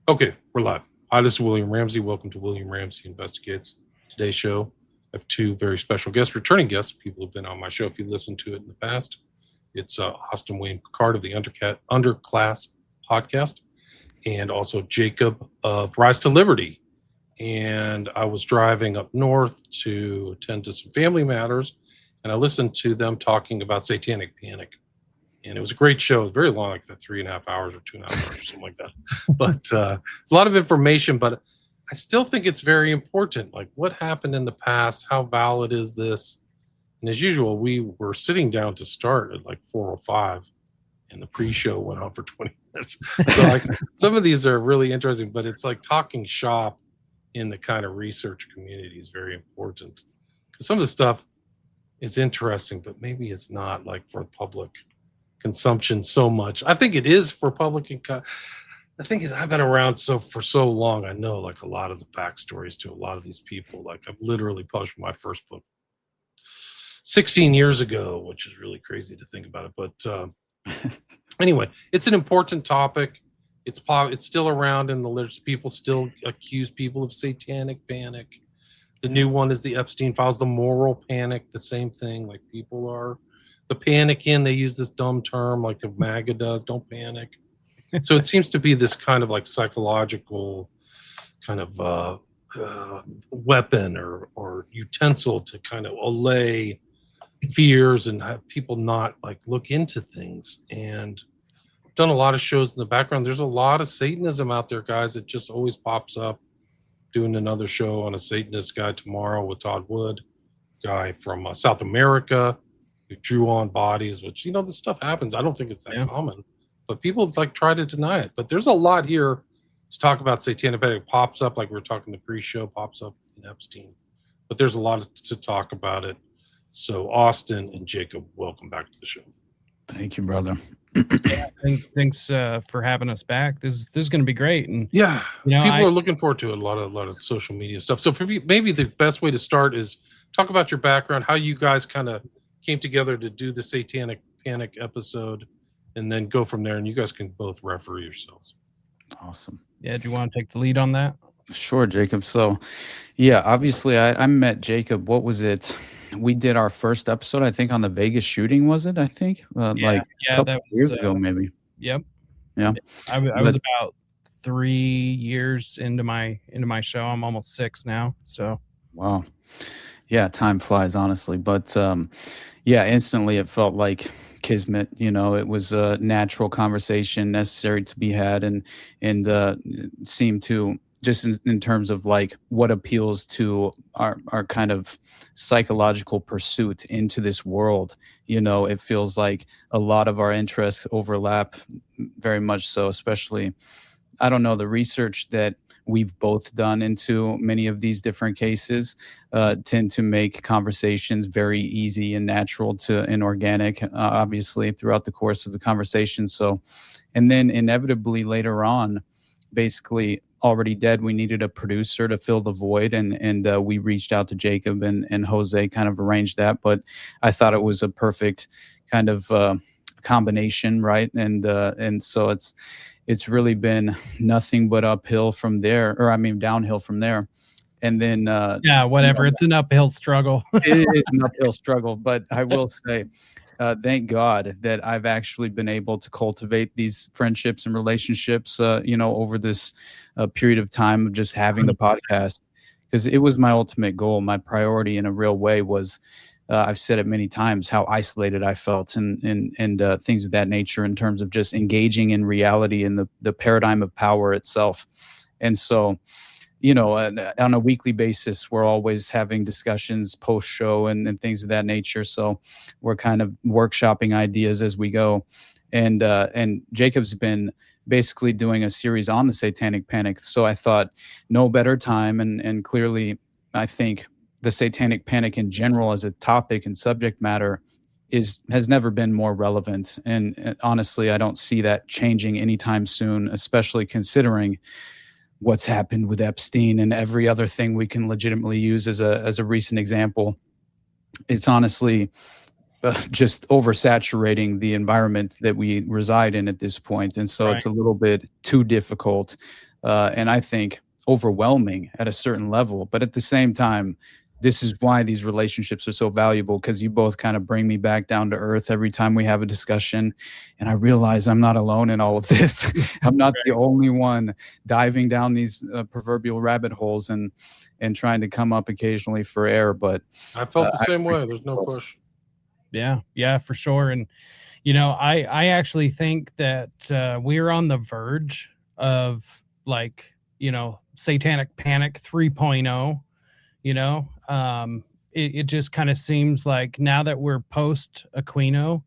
Okay, we're live. Hi, this is William Ramsey. Welcome to William Ramsey Investigates. Today's show, I have two very special guests, returning guests, people who've been on my show if you listened to it in the past. It's Austin Wayne Picard of the Underclass podcast, and also Jacob of Rise to Liberty. And I was driving up north to attend to some family matters, and I listened to them talking about Satanic Panic. And it was a great show. It was very long, like 3.5 hours or 2.5 hours or something like that. But it's a lot of information, but I still think it's very important. Like, what happened in the past? How valid is this? And as usual, we were sitting down to start at like 4:05, and the pre-show went on for 20 minutes. So like, some of these are really interesting, but it's like talking shop in the kind of research community is very important. Because some of the stuff is interesting, but maybe it's not like for public consumption so much. I think it is for public. The thing is, I've been around for so long. I know like a lot of the backstories to a lot of these people. Like, I've literally published my first book 16 years ago, which is really crazy to think about it. But anyway, it's an important topic. It's still around in the literature. People still accuse people of satanic panic. The new one is the Epstein files, the moral panic, the same thing. Like, people are the panic in, they use this dumb term like the MAGA does, don't panic. So it seems to be this kind of like psychological kind of weapon or utensil to kind of allay fears and have people not like look into things. And I've done a lot of shows in the background. There's a lot of Satanism out there, guys. It just always pops up. Doing another show on a Satanist guy tomorrow with Todd Wood, guy from South America, who drew on bodies, which, this stuff happens. I don't think it's that common, but people like try to deny it. But there's a lot here to talk about. Satanic panic pops up, like we were talking the pre-show, pops up in Epstein. But there's a lot to talk about it. So Austin and Jacob, welcome back to the show. Thank you, brother. Thanks for having us back. This is going to be great. And yeah, people are looking forward to it. A lot of social media stuff. So maybe the best way to start is talk about your background, how you guys kind of came together to do the Satanic Panic episode, and then go from there. And you guys can both refer yourselves. Awesome. Yeah. Do you want to take the lead on that? Sure, Jacob. So, yeah, obviously I met Jacob. What was it? We did our first episode, I think, on the Vegas shooting, was it? I think like a couple that was years ago, maybe. Yep. Yeah. I was about 3 years into my show. I'm almost 6 now. So. Wow. Yeah, time flies, honestly. But yeah, instantly it felt like kismet. It was a natural conversation necessary to be had, and seemed to, just in terms of like what appeals to our kind of psychological pursuit into this world. It feels like a lot of our interests overlap very much so, especially, I don't know, the research that we've both done into many of these different cases tend to make conversations very easy and natural and organic, obviously, throughout the course of the conversation. So, and then inevitably later on, basically already dead, we needed a producer to fill the void, and we reached out to Jacob, and Jose kind of arranged that. But I thought it was a perfect kind of combination, right? And so it's really been nothing but uphill from there, downhill from there. And then whatever. It's an uphill struggle. It is an uphill struggle, but I will say, thank God that I've actually been able to cultivate these friendships and relationships, over this period of time of just having the podcast, because it was my ultimate goal. My priority in a real way was, I've said it many times, how isolated I felt and things of that nature in terms of just engaging in reality and the paradigm of power itself. And so, on a weekly basis, we're always having discussions post-show and things of that nature. So we're kind of workshopping ideas as we go. And Jacob's been basically doing a series on the Satanic Panic. So I thought no better time. And clearly, I think the Satanic Panic in general as a topic and subject matter has never been more relevant. And honestly, I don't see that changing anytime soon, especially considering what's happened with Epstein and every other thing we can legitimately use as a recent example. It's honestly just oversaturating the environment that we reside in at this point. And so It's a little bit too difficult and I think overwhelming at a certain level. But at the same time, this is why these relationships are so valuable, because you both kind of bring me back down to earth every time we have a discussion. And I realize I'm not alone in all of this. I'm not the only one diving down these proverbial rabbit holes and trying to come up occasionally for air. But I felt the same way. There's no question. Yeah, for sure. And, I actually think that we're on the verge of, like, Satanic Panic 3.0. It just kind of seems like now that we're post Aquino,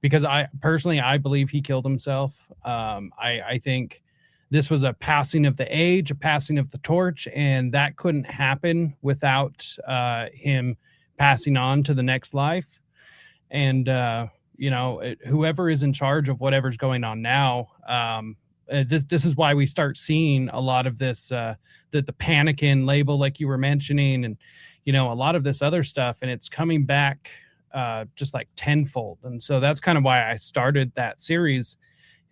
because I believe he killed himself. I think this was a passing of the age, a passing of the torch, and that couldn't happen without him passing on to the next life. And whoever is in charge of whatever's going on now, this is why we start seeing a lot of this, the Panikin label, like you were mentioning, and a lot of this other stuff, and it's coming back just like tenfold. And so that's kind of why I started that series,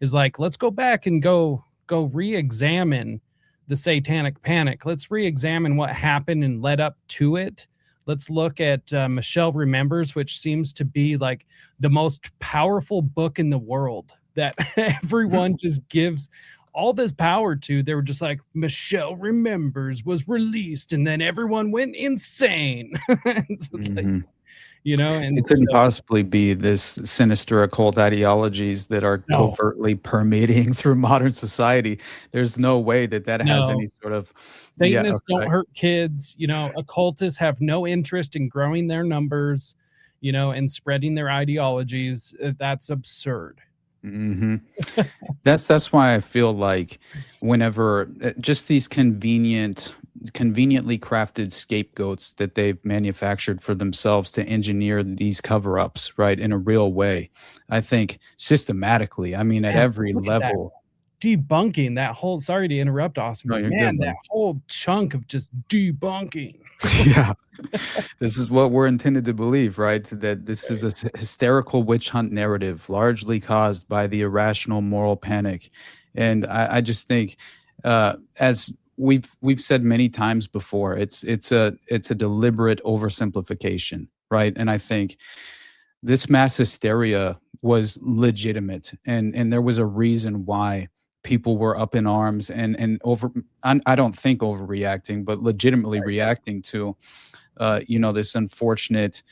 is like, let's go back and go re-examine the Satanic Panic. Let's re-examine what happened and led up to it. Let's look at Michelle Remembers, which seems to be like the most powerful book in the world that everyone just gives all this power to. They were just like, Michelle Remembers was released, and then everyone went insane. Mm-hmm. And it couldn't possibly be this sinister occult ideologies that are covertly permeating through modern society. There's no way that has any sort of Satanists don't hurt kids. Occultists have no interest in growing their numbers, and spreading their ideologies. That's absurd. Mm-hmm. That's why I feel like whenever just these conveniently crafted scapegoats that they've manufactured for themselves to engineer these cover-ups, right, in a real way, I think systematically, at every level. Debunking that whole, sorry to interrupt, Austin, but that whole chunk of just debunking. Yeah. This is what we're intended to believe, right? That this is a hysterical witch hunt narrative, largely caused by the irrational moral panic. And I just think, as we've said many times before, it's a deliberate oversimplification, right? And I think this mass hysteria was legitimate, and there was a reason why people were up in arms and I don't think overreacting, but legitimately reacting to this unfortunate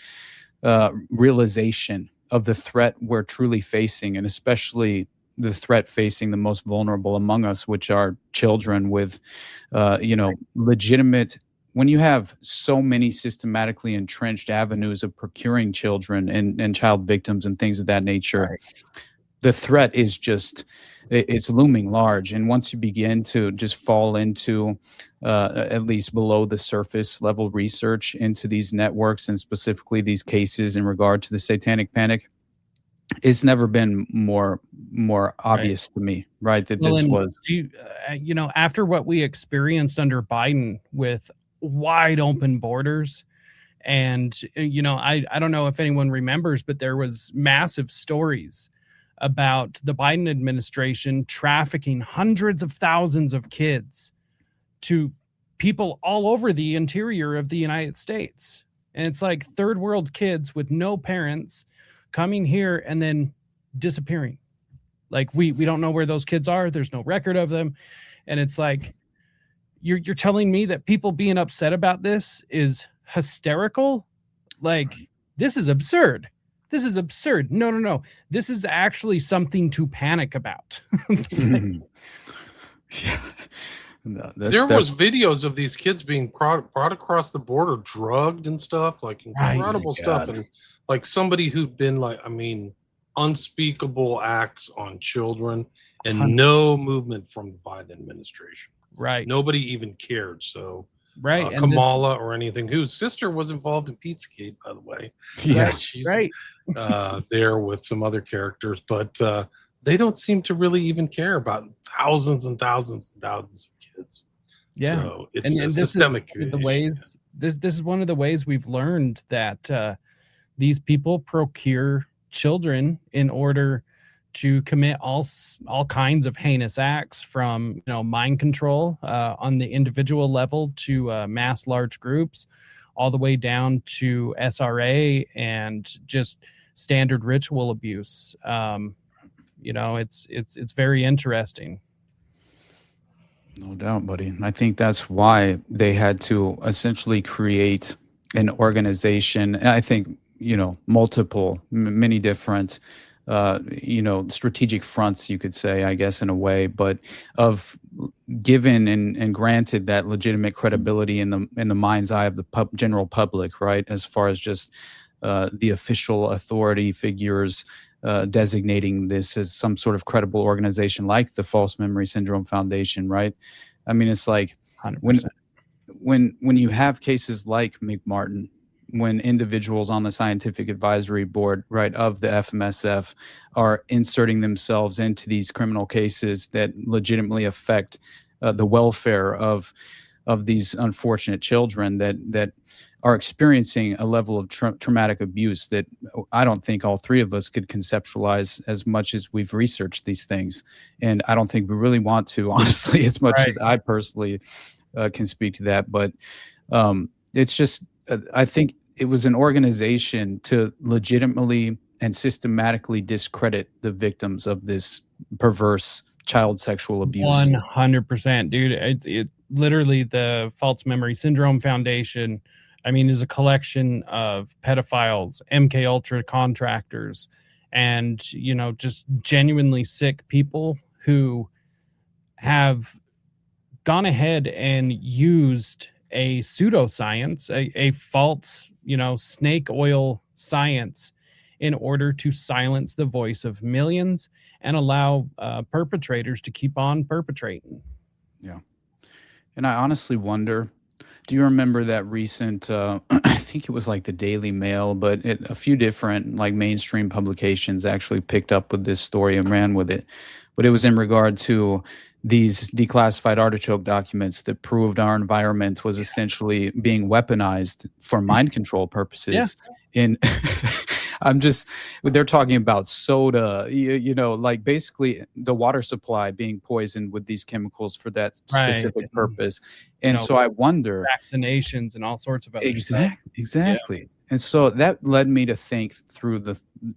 realization of the threat we're truly facing, and especially the threat facing the most vulnerable among us, which are children with legitimate. When you have so many systematically entrenched avenues of procuring children and child victims and things of that nature, the threat is just, it's looming large. And once you begin to just fall into at least below the surface level research into these networks, and specifically these cases in regard to the Satanic Panic, it's never been more obvious to me, right, that this was, after what we experienced under Biden with wide open borders. And, I don't know if anyone remembers, but there was massive stories about the Biden administration trafficking hundreds of thousands of kids to people all over the interior of the United States. And it's like third world kids with no parents coming here and then disappearing. Like we don't know where those kids are. There's no record of them. And it's like, you're telling me that people being upset about this is hysterical? Like, this is absurd. This is absurd. No. This is actually something to panic about. Yeah. No, there was videos of these kids being brought across the border, drugged and stuff, like incredible stuff. And like somebody who'd been like, unspeakable acts on children, and no movement from the Biden administration. Right. Nobody even cared. So Kamala or anything, whose sister was involved in Pizzagate, by the way. Yeah. She's there with some other characters, but they don't seem to really even care about thousands and thousands and thousands of kids. Yeah. So it's a systemic ways. This is one of the ways we've learned that these people procure children in order to commit all kinds of heinous acts, from mind control on the individual level to mass large groups, all the way down to SRA and just standard ritual abuse. It's very interesting. No doubt, buddy. I think that's why they had to essentially create an organization. I think, multiple, many different, strategic fronts, you could say, I guess, in a way, but of given and granted that legitimate credibility in the mind's eye of the general public, right? As far as just the official authority figures designating this as some sort of credible organization like the False Memory Syndrome Foundation, right? I mean, it's like 100%. when you have cases like McMartin, when individuals on the scientific advisory board, right, of the FMSF are inserting themselves into these criminal cases that legitimately affect the welfare of these unfortunate children that are experiencing a level of traumatic abuse that I don't think all three of us could conceptualize as much as we've researched these things. And I don't think we really want to, honestly, as much as I personally can speak to that. But it's just, I think it was an organization to legitimately and systematically discredit the victims of this perverse child sexual abuse. 100%, dude. It literally, the False Memory Syndrome Foundation, I mean, is a collection of pedophiles, MK Ultra contractors, and, just genuinely sick people who have gone ahead and used a pseudoscience, a false, snake oil science, in order to silence the voice of millions and allow perpetrators to keep on perpetrating. Yeah. And I honestly wonder, do you remember that recent, I think it was like the Daily Mail, but a few different like mainstream publications actually picked up with this story and ran with it. But it was in regard to these declassified artichoke documents that proved our environment was essentially being weaponized for mind control purposes. In they're talking about soda, like basically the water supply being poisoned with these chemicals for that specific purpose. And so I wonder, vaccinations and all sorts of other exactly. Yeah. And so that led me to think through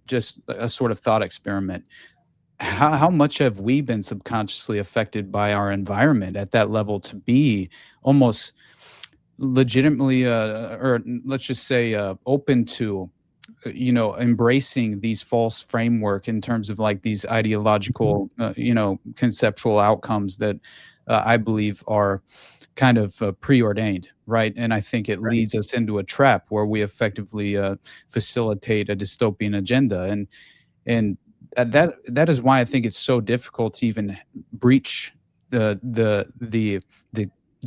just a sort of thought experiment. How much have we been subconsciously affected by our environment at that level to be almost legitimately, or let's just say open to, embracing these false framework in terms of like these ideological, conceptual outcomes that I believe are kind of preordained, right? And I think it leads us into a trap where we effectively facilitate a dystopian agenda, and that is why I think it's so difficult to even breach the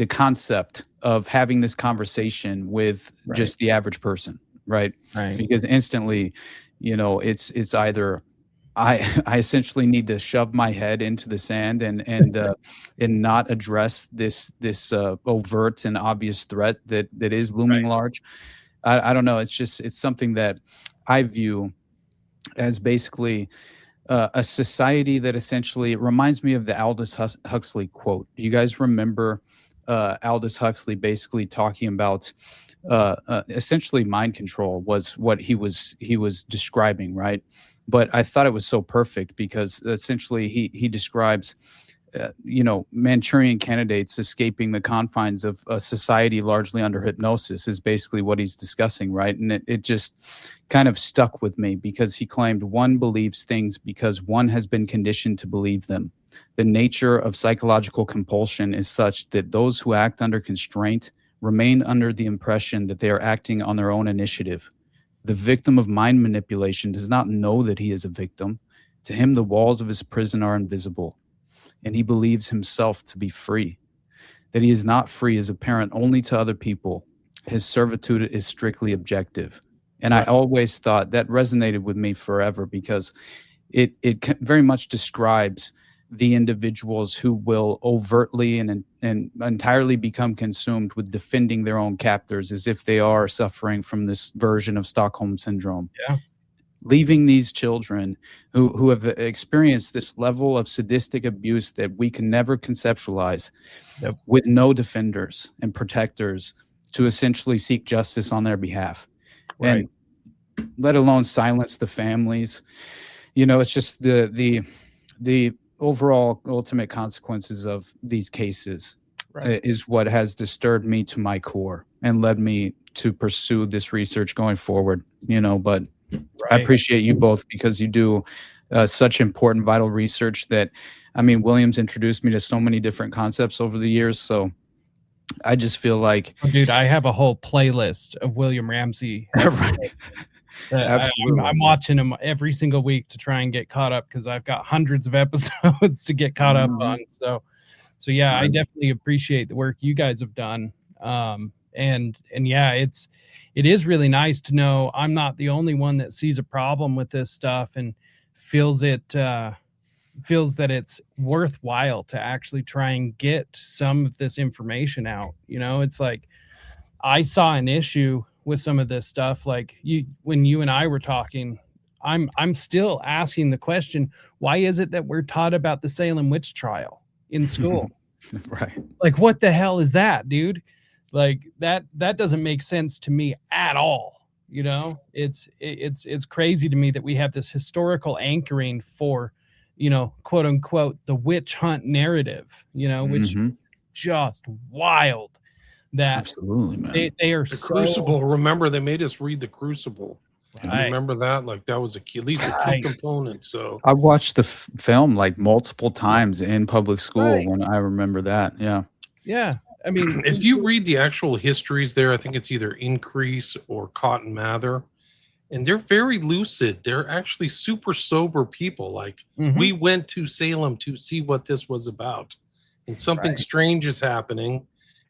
concept of having this conversation with just the average person, right? Because instantly, it's either I essentially need to shove my head into the sand and not address this overt and obvious threat that is looming large. I don't know. It's something that I view as basically a society that essentially reminds me of the Aldous Huxley quote. Do you guys remember Aldous Huxley basically talking about essentially mind control was what he was describing, right? But I thought it was so perfect because essentially he describes Manchurian candidates escaping the confines of a society largely under hypnosis is basically what he's discussing, right? And it just kind of stuck with me because he claimed one believes things because one has been conditioned to believe them. The nature of psychological compulsion is such that those who act under constraint remain under the impression that they are acting on their own initiative. The victim of mind manipulation does not know that he is a victim. To him, the walls of his prison are invisible, and he believes himself to be free. That he is not free is apparent only to other people. His servitude is strictly objective. And I always thought that resonated with me forever because it very much describes the individuals who will overtly and entirely become consumed with defending their own captors as if they are suffering from this version of Stockholm syndrome. Yeah. leaving these children who have experienced this level of sadistic abuse that we can never conceptualize, Yep. with no defenders and protectors to essentially seek justice on their behalf, Right. and let alone silence the families. It's just the overall ultimate consequences of these cases is what has disturbed me to my core and led me to pursue this research going forward. But I appreciate you both, because you do such important, vital research that, William's introduced me to so many different concepts over the years. So I just feel like, dude, I have a whole playlist of William Ramsey. Right. Absolutely. I'm watching him every single week to try and get caught up, because I've got hundreds of episodes to get caught up on. So yeah, I definitely appreciate the work you guys have done. And yeah, it is really nice to know I'm not the only one that sees a problem with this stuff and feels that it's worthwhile to actually try and get some of this information out. It's like, I saw an issue with some of this stuff. Like when you and I were talking, I'm still asking the question, why is it that we're taught about the Salem witch trial in school? Right. Like, what the hell is that, dude? Like that doesn't make sense to me at all. It's crazy to me that we have this historical anchoring for, quote unquote, the witch hunt narrative, which is just wild. That absolutely, man. They are the Crucible. Remember, they made us read the Crucible. Right. Remember that? Like, that was at least a key component. So I watched the film like multiple times in public school when I remember that. Yeah. Yeah. If you read the actual histories there, I think it's either Increase or Cotton Mather, and they're very lucid. They're actually super sober people. Like, we went to Salem to see what this was about, and something strange is happening.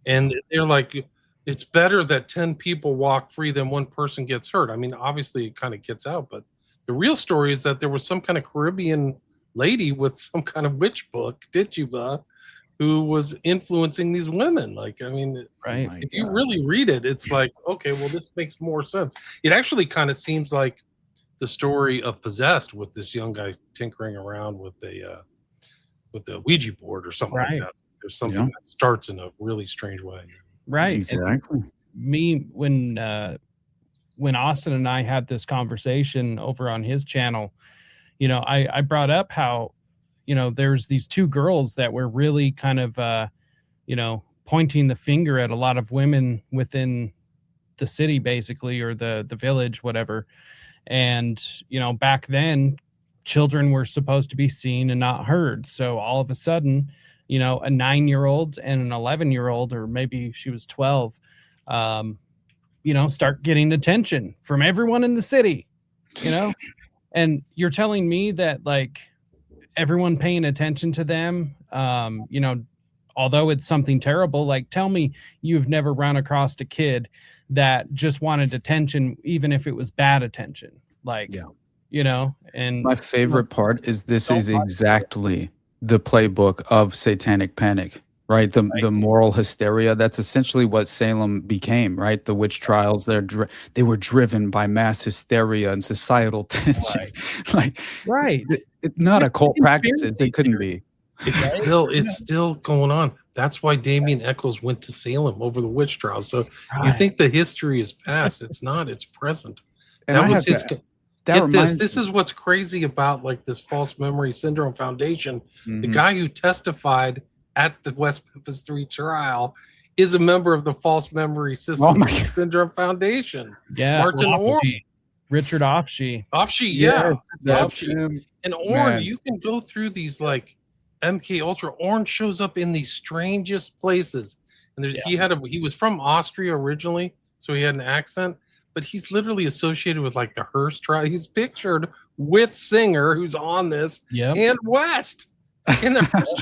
And they're like, it's better that 10 people walk free than one person gets hurt. Obviously it kind of gets out, but the real story is that there was some kind of Caribbean lady with some kind of witch book, Tituba, who was influencing these women. Like, if you really read it, it's like, okay, well, this makes more sense. It actually kind of seems like the story of Possessed, with this young guy tinkering around with the Ouija board or something like that. There's something that starts in a really strange way. Right. Exactly. When Austin and I had this conversation over on his channel, I brought up how, there's these two girls that were really kind of, pointing the finger at a lot of women within the city, basically, or the village, whatever. And, back then, children were supposed to be seen and not heard. So all of a sudden, a 9-year-old and an 11-year-old, or maybe she was 12, start getting attention from everyone in the city, and you're telling me that, like, everyone paying attention to them, although it's something terrible, like, tell me you've never run across a kid that just wanted attention, even if it was bad attention. Like, and my favorite part is this is exactly the playbook of Satanic Panic, right? The moral hysteria. That's essentially what Salem became, right? The witch trials, they were driven by mass hysteria and societal tension. It's not occult practices. It couldn't be. It's still going on. That's why Damien Eccles went to Salem over the witch trials. So you think the history is past? It's not. It's present. And that was his. This me. is what's crazy about, like, this False Memory Syndrome Foundation. The guy who testified at the West Memphis 3 trial is a member of the False Memory Syndrome Foundation. Yeah, Martin Orr. Richard Offshee. Offshee. And Orn, you can go through these, like, MK Ultra. Orn shows up in the strangest places, and he was from Austria originally, so he had an accent. But he's literally associated with, like, the Hearst trial. He's pictured with Singer, who's on this, and West in the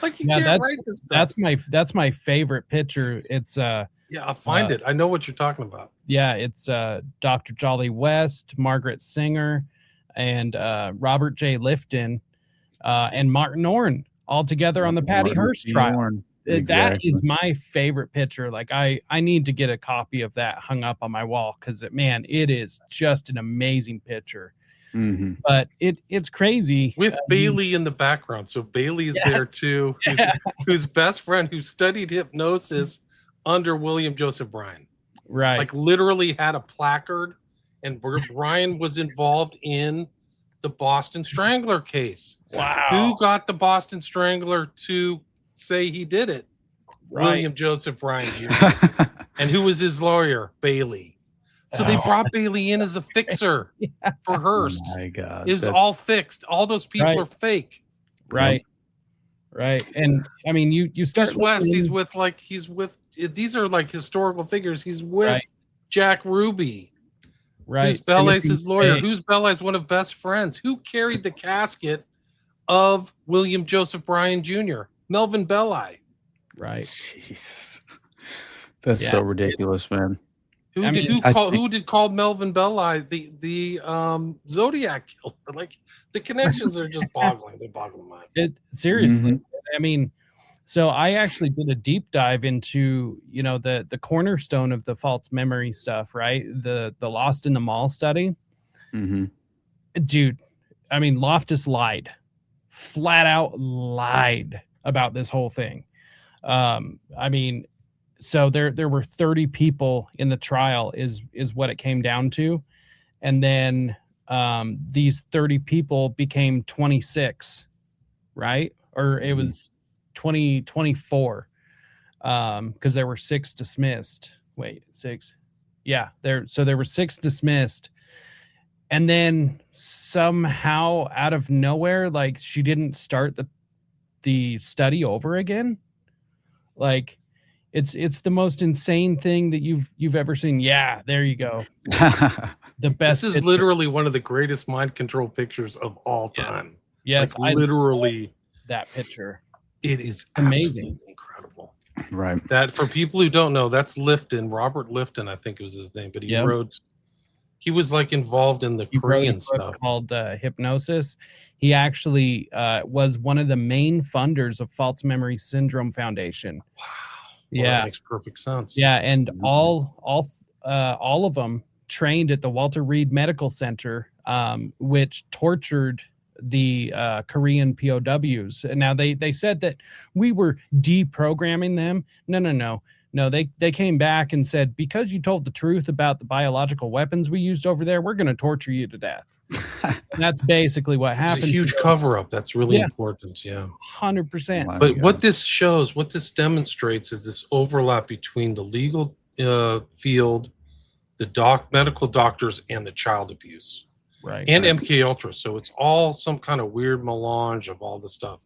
like, you can't write this stuff. That's my favorite picture. It's I'll find it. I know what you're talking about. Yeah, it's Dr. Jolly West, Margaret Singer, and Robert J. Lifton, and Martin Orn all together on the Patty Hearst trial. Exactly. That is my favorite picture. Like, I need to get a copy of that hung up on my wall, because it is just an amazing picture. Mhm. But it's crazy. With Bailey in the background. So Bailey is there too, whose best friend who studied hypnosis under William Joseph Bryan. Right. Like literally had a placard, and Bryan was involved in the Boston Strangler case. Wow. Who got the Boston Strangler to say he did it? Right. William Joseph Bryan Jr. And who was his lawyer? Bailey. So they brought Bailey in as a fixer for Hearst. Oh my God. It was all fixed. All those people Right. are fake. Right. Right. And I mean, you start Here's West. He's with these are like historical figures. He's with Right. Jack Ruby. right. Who's Bella's Timothy lawyer? Spade. Who's Bella's one of best friends? Who carried the casket of William Joseph Bryan Jr.? Melvin Belli. Right. Jesus. That's Yeah. so ridiculous, man. Who did call Melvin Belli the Zodiac killer? Like the connections are just boggling. They boggle my mind. Seriously. Mm-hmm. I mean, so I actually did a deep dive into, the cornerstone of the false memory stuff, right? The Lost in the Mall study. Mm-hmm. Dude, I mean, Loftus lied. Flat out lied about this whole thing. I mean, so there were 30 people in the trial is what it came down to. And then these 30 people became 26, right? Or it was 24 because there were 6 dismissed. Wait, 6. Yeah, there were 6 dismissed. And then somehow out of nowhere, like she didn't start the study over again. Like it's the most insane thing that you've ever seen. Yeah, there you go. The best. This is literally one of the greatest mind control pictures of all time. Yes, like literally that picture. It is amazing, absolutely incredible. Right. That for people who don't know, that's Lifton, Robert Lifton, I think was his name, but he wrote. He was like involved in the Korean stuff called Hypnosis. He actually was one of the main funders of False Memory Syndrome Foundation. Wow. Well, yeah, that makes perfect sense. Yeah, and all of them trained at the Walter Reed Medical Center, which tortured the Korean POWs. And now they said that we were deprogramming them. No, they came back and said, because you told the truth about the biological weapons we used over there, we're going to torture you to death. And that's basically what happened. It's a huge cover-up. That's really important. Yeah. 100%. But what this shows, what this demonstrates is this overlap between the legal field, the medical doctors, and the child abuse. Right. And MK Ultra. So it's all some kind of weird melange of all the stuff.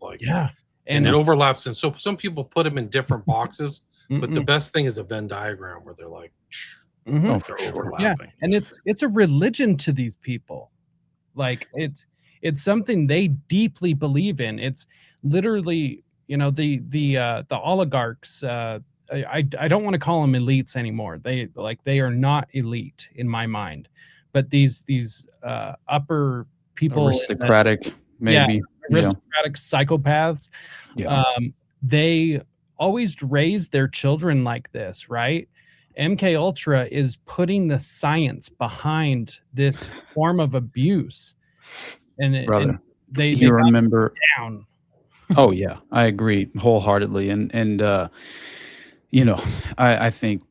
And it overlaps. And so some people put them in different boxes. But the best thing is a Venn diagram where they're like, oh, for sure. Yeah, and it's a religion to these people. Like it's something they deeply believe in. It's literally, the oligarchs. I don't want to call them elites anymore. They are not elite in my mind. But these upper people, aristocratic, maybe aristocratic psychopaths. Yeah. They always raise their children like this, right? MK Ultra is putting the science behind this form of abuse, and they remember down. Oh yeah, I agree wholeheartedly, and I think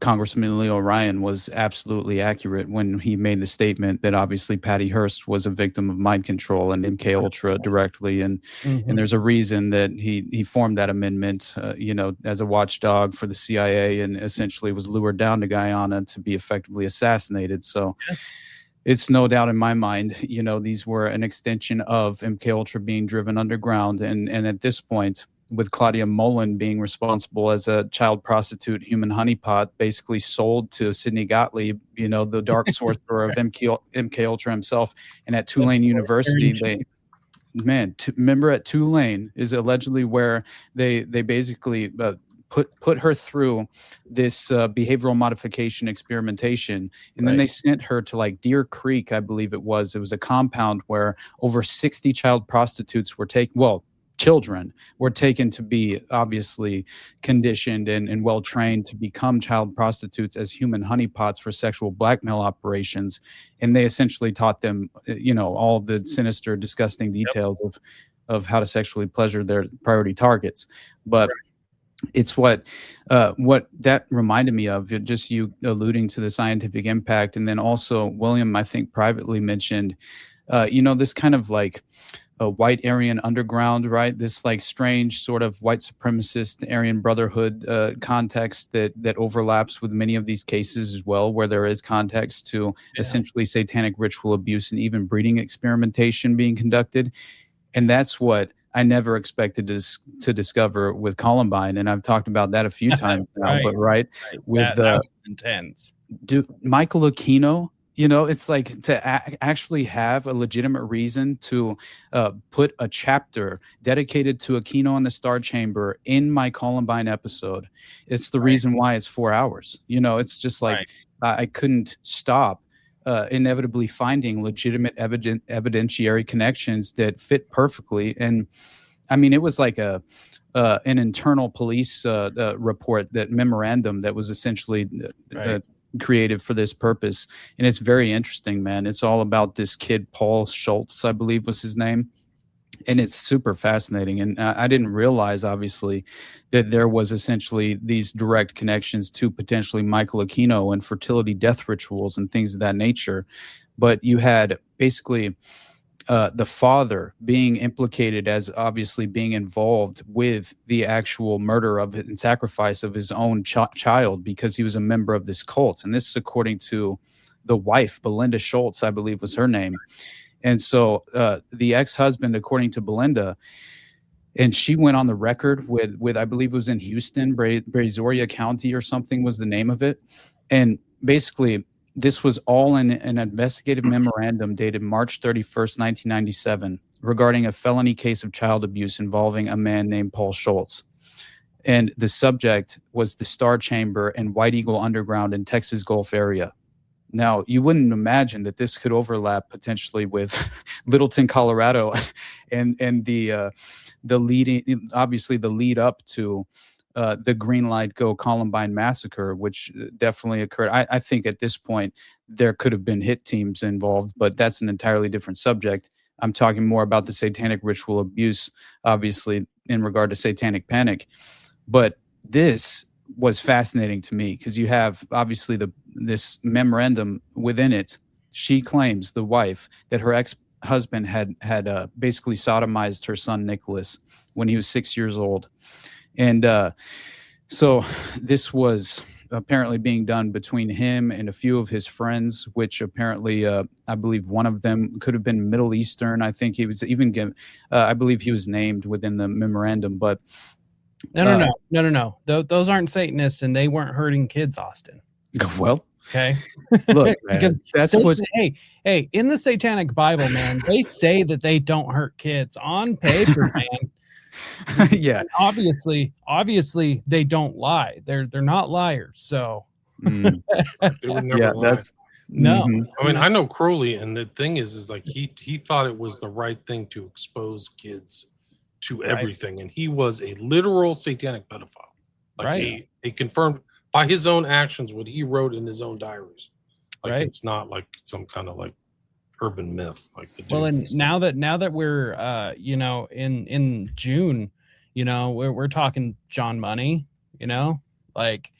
Congressman Leo Ryan was absolutely accurate when he made the statement that obviously Patty Hearst was a victim of mind control and MK Ultra directly, and there's a reason that he formed that amendment, as a watchdog for the CIA, and essentially was lured down to Guyana to be effectively assassinated. So it's no doubt in my mind, these were an extension of MK Ultra being driven underground, and at this point, with Claudia Mullen being responsible as a child prostitute, human honeypot, basically sold to Sidney Gottlieb, the dark sorcerer of MK Ultra himself. And at Tulane University, remember at Tulane is allegedly where they basically put her through this behavioral modification experimentation. And then they sent her to like Deer Creek, I believe it was. It was a compound where over 60 child prostitutes were taken. Well, children were taken to be obviously conditioned and well trained to become child prostitutes as human honeypots for sexual blackmail operations. And they essentially taught them, all the sinister, disgusting details of how to sexually pleasure their priority targets. But it's what that reminded me of, just you alluding to the scientific impact. And then also William, I think, privately mentioned, this kind of like a white Aryan underground, right? This like strange sort of white supremacist Aryan Brotherhood context that overlaps with many of these cases as well, where there is context to essentially satanic ritual abuse and even breeding experimentation being conducted. And that's what I never expected to discover with Columbine. And I've talked about that a few times now, but with that was intense. Michael Aquino, it's like to actually have a legitimate reason to put a chapter dedicated to Aquino and the Star Chamber in my Columbine episode. It's the reason why it's 4 hours. It's just like I couldn't stop inevitably finding legitimate evidentiary connections that fit perfectly. And I mean, it was like an internal police report, that memorandum that was essentially created for this purpose. And it's very interesting, man. It's all about this kid, Paul Schultz, I believe was his name. And it's super fascinating. And I didn't realize, obviously, that there was essentially these direct connections to potentially Michael Aquino and fertility death rituals and things of that nature. But you had basically the father being implicated as obviously being involved with the actual murder of and sacrifice of his own child because he was a member of this cult. And this is according to the wife, Belinda Schultz, I believe was her name. And so the ex-husband, according to Belinda, and she went on the record with I believe it was in Houston, Brazoria County or something was the name of it. And basically, this was all in an investigative memorandum dated March 31st, 1997, regarding a felony case of child abuse involving a man named Paul Schultz. And the subject was the Star Chamber and White Eagle Underground in Texas Gulf area. Now, you wouldn't imagine that this could overlap potentially with Littleton, Colorado, and the leading, obviously the lead up to the Green Light Go Columbine massacre, which definitely occurred. I think at this point there could have been hit teams involved, but that's an entirely different subject. I'm talking more about the satanic ritual abuse, obviously in regard to satanic panic. But this was fascinating to me because you have obviously this memorandum within it. She claims, the wife, that her ex-husband had basically sodomized her son Nicholas when he was 6 years old. And so this was apparently being done between him and a few of his friends, which apparently I believe one of them could have been Middle Eastern. I think he was even given, I believe he was named within the memorandum, but No. Those aren't Satanists, and they weren't hurting kids, Austin. Well, okay. Look, man, because that's what. Hey, in the Satanic Bible, man, they say that they don't hurt kids on paper, man. Yeah. And obviously, they don't lie. They're not liars. So. They would never lie. No. Mm-hmm. I mean, I know Crowley, and the thing is like he thought it was the right thing to expose kids to everything, and he was a literal satanic pedophile, like a confirmed by his own actions, what he wrote in his own diaries. Like it's not like some kind of like urban myth. Like the well, and now that we're in June, we're talking John Money, like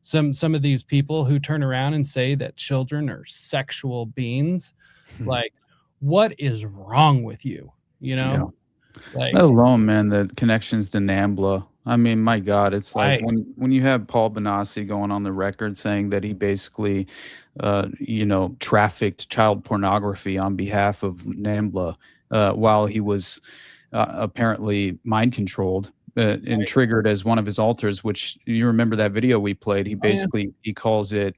some of these people who turn around and say that children are sexual beings. Like, what is wrong with you? Yeah. Like, let alone, man, the connections to NAMBLA. I mean, my God, it's like when you have Paul Benassi going on the record saying that he basically, trafficked child pornography on behalf of NAMBLA while he was apparently mind controlled and triggered as one of his altars, which you remember that video we played. He basically, he calls it,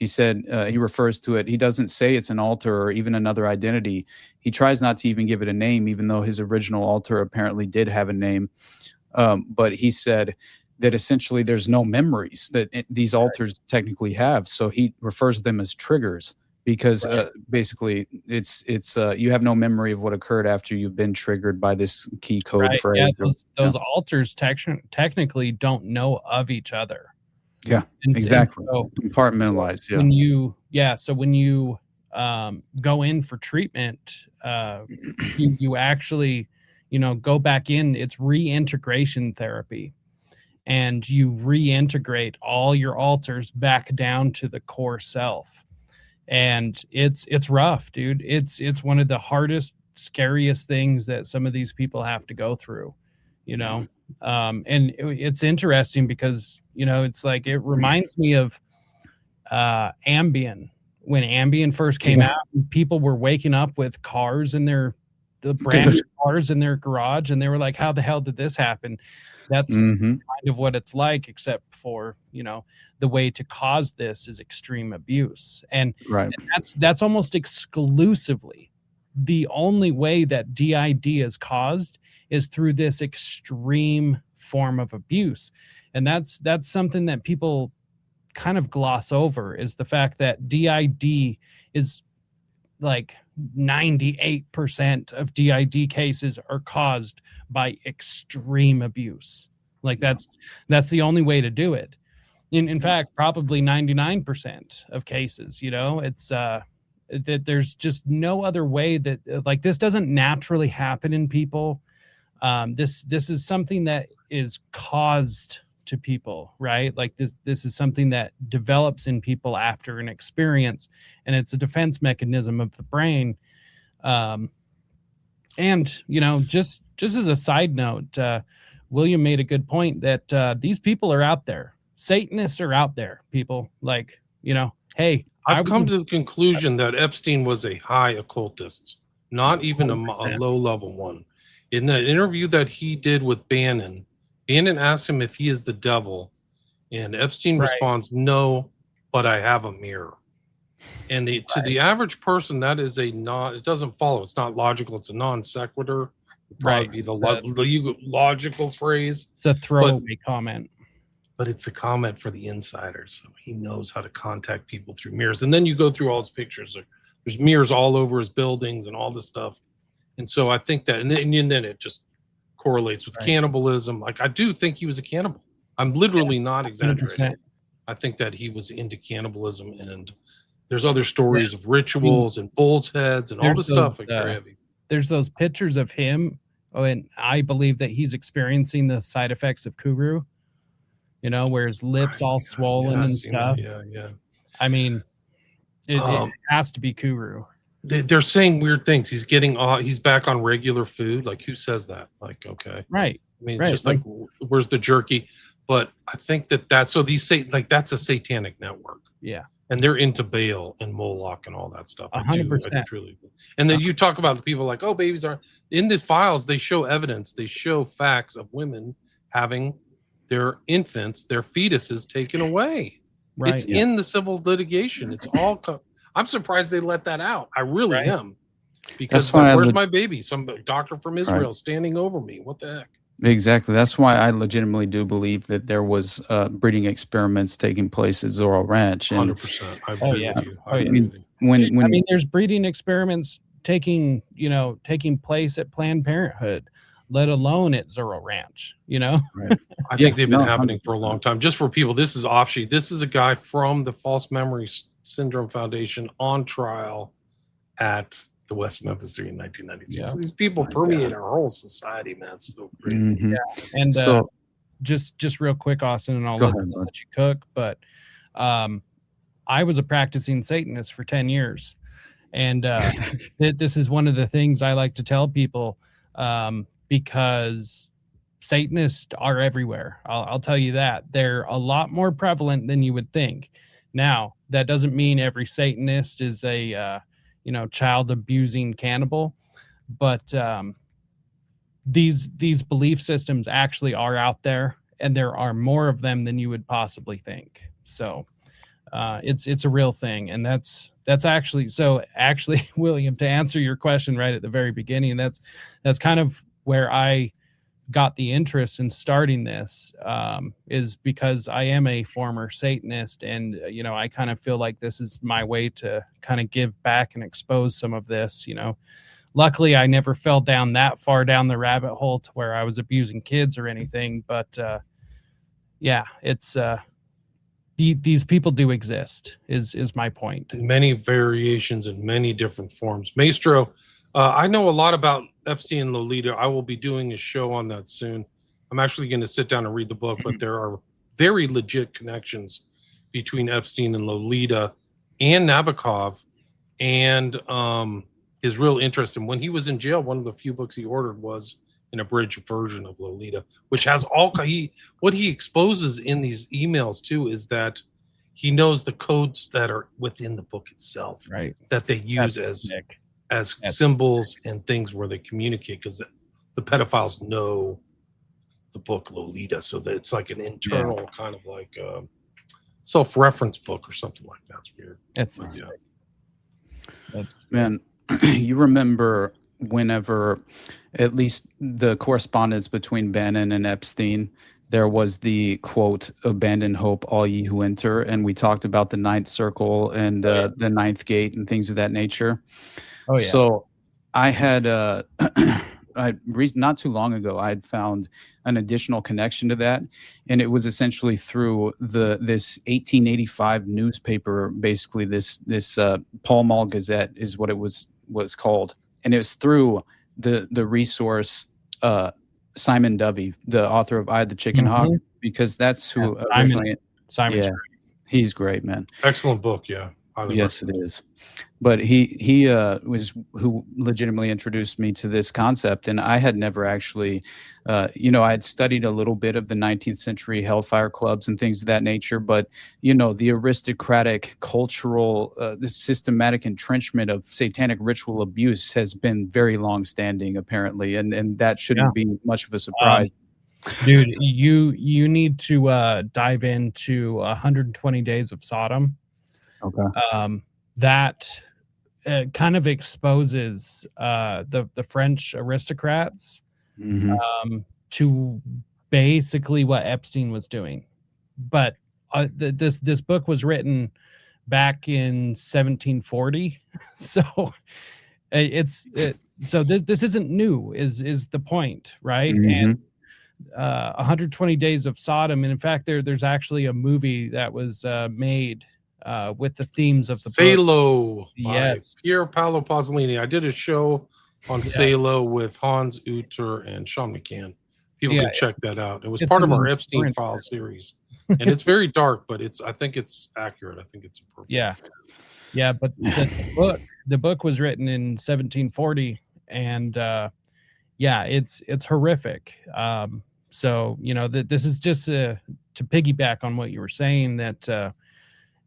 he said, he refers to it. He doesn't say it's an altar or even another identity. He tries not to even give it a name, even though his original altar apparently did have a name. But he said that essentially there's no memories that these altars technically have. So he refers to them as triggers. because basically it's you have no memory of what occurred after you've been triggered by this key code phrase. Yeah, those alters technically don't know of each other. Yeah, and exactly. So Compartmentalized. Yeah. When you go in for treatment, you actually, go back in. It's reintegration therapy, and you reintegrate all your alters back down to the core self. And it's rough, dude. It's one of the hardest, scariest things that some of these people have to go through, and it's interesting because, it's like, it reminds me of Ambien. When Ambien first came out, people were waking up with cars in the brand new cars in their garage, and they were like, how the hell did this happen? That's kind of what it's like, except for, the way to cause this is extreme abuse. And that's almost exclusively the only way that DID is caused is through this extreme form of abuse. And that's something that people kind of gloss over, is the fact that DID is like 98% of DID cases are caused by extreme abuse. Like that's the only way to do it. In fact, probably 99% of cases, it's that there's just no other way that, like, this doesn't naturally happen in people. This is something that is caused to people, right? Like this is something that develops in people after an experience, and it's a defense mechanism of the brain. And just as a side note, William made a good point that these people are out there. Satanists are out there, people. Like, hey, I've come to the conclusion that Epstein was a high occultist, not even a low-level one. In the interview that he did with Bannon asked him if he is the devil, and Epstein responds, "No, but I have a mirror." And to the average person, that is it doesn't follow. It's not logical. It's a non sequitur. Probably be the logical phrase. It's a throwaway comment. But it's a comment for the insiders. So he knows how to contact people through mirrors. And then you go through all his pictures. There's mirrors all over his buildings and all this stuff. And so I think that, and then it just correlates with cannibalism. Like, I do think he was a cannibal. I'm literally not exaggerating. 100%. I think that he was into cannibalism, and there's other stories of rituals and bull's heads and all this stuff. Like, very heavy. There's those pictures of him. Oh, and I believe that he's experiencing the side effects of Kuru, where his lips all swollen and stuff. Yeah. I mean, it has to be Kuru. They're saying weird things. He's back on regular food. Like, who says that? Like, okay. Right. I mean, it's just like, where's the jerky? But I think that's a satanic network. Yeah. And they're into Baal and Moloch and all that stuff. 100%. I do truly. And then you talk about the people like, oh, babies are in the files. They show evidence. They show facts of women having their infants, their fetuses taken away. Right. It's in the civil litigation. It's all. I'm surprised they let that out. I really am. Because where's my baby? Some doctor from Israel standing over me. What the heck? Exactly. That's why I legitimately do believe that there was breeding experiments taking place at Zorro Ranch. 100%. I agree with you. I mean, there's breeding experiments taking place at Planned Parenthood, let alone at Zorro Ranch. Right. I think they've been happening for a long time. Just for people, this is offshoot. This is a guy from the False Memory Syndrome Foundation on trial at the West Memphis 3 in 1992. Yeah. So these people permeate our whole society, man. It's so crazy. Mm-hmm. Yeah. And just real quick, Austin, and I'll let you cook. But I was a practicing Satanist for 10 years. And this is one of the things I like to tell people, because Satanists are everywhere. I'll tell you that. They're a lot more prevalent than you would think. Now, that doesn't mean every Satanist is a child abusing cannibal, but these belief systems actually are out there, and there are more of them than you would possibly think. So it's a real thing, and that's actually William, to answer your question right at the very beginning, that's kind of where I got the interest in starting this is because I am a former Satanist, and I kind of feel like this is my way to kind of give back and expose some of this. Luckily, I never fell down that far down the rabbit hole to where I was abusing kids or anything. But yeah, it's these people do exist. Is my point. Many variations in many different forms. Maestro, I know a lot about Epstein and Lolita. I will be doing a show on that soon. I'm actually going to sit down and read the book, but there are very legit connections between Epstein and Lolita and Nabokov, and his real interest. And when he was in jail, one of the few books he ordered was an abridged version of Lolita, which has what he exposes in these emails too is that he knows the codes that are within the book itself, right? That they use as symbols and things where they communicate, because the pedophiles know the book Lolita, so that it's like an internal kind of like self-reference book or something like that. It's weird. Man, you remember whenever, at least the correspondence between Bannon and Epstein, there was the quote, "Abandon hope, all ye who enter," and we talked about the ninth circle and the ninth gate and things of that nature. Oh yeah. So I had not too long ago, I had found an additional connection to that, and it was essentially through this 1885 newspaper. Basically, this Pall Mall Gazette is what it was called, and it was through the resource Simon Dovey, the author of "I Had the Chicken Hawk," because that's who Simon. He's great, man. Excellent book, yeah. Yes, it is. But he was who legitimately introduced me to this concept, and I had never actually, I had studied a little bit of the 19th century hellfire clubs and things of that nature, but the aristocratic cultural, the systematic entrenchment of satanic ritual abuse has been very long-standing, apparently, and that shouldn't be much of a surprise. Dude, you need to dive into 120 Days of Sodom. Okay. That kind of exposes the French aristocrats to basically what Epstein was doing. But this book was written back in 1740, so this isn't new. Is the point, right? And 120 Days of Sodom, and in fact, there's actually a movie that was made with the themes of the Salo book. By Pier Paolo Pasolini. I did a show on Salo with Hans Uter and Sean McCann. People can check that out. It was part of our Epstein Files series, and it's very dark, but I think it's accurate. I think it's appropriate. Yeah. But the book was written in 1740, and it's horrific. So this is just to piggyback on what you were saying, that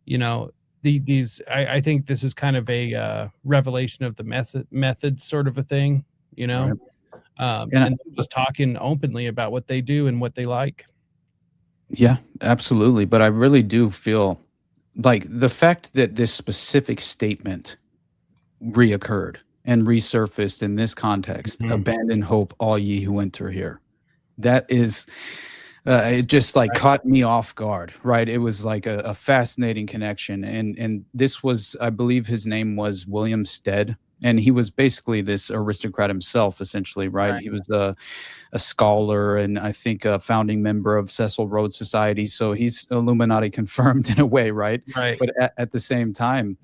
I think this is kind of a revelation of the method sort of a thing, right. And just talking openly about what they do and what they like. Yeah, absolutely. But I really do feel like the fact that this specific statement reoccurred and resurfaced in this context, "Abandon hope, all ye who enter here," that is... it just caught me off guard, right? It was like a fascinating connection. And this was, I believe his name was William Stead. And he was basically this aristocrat himself, essentially, right? He was a scholar, and I think a founding member of Cecil Rhodes Society. So he's Illuminati confirmed in a way, right? But at the same time,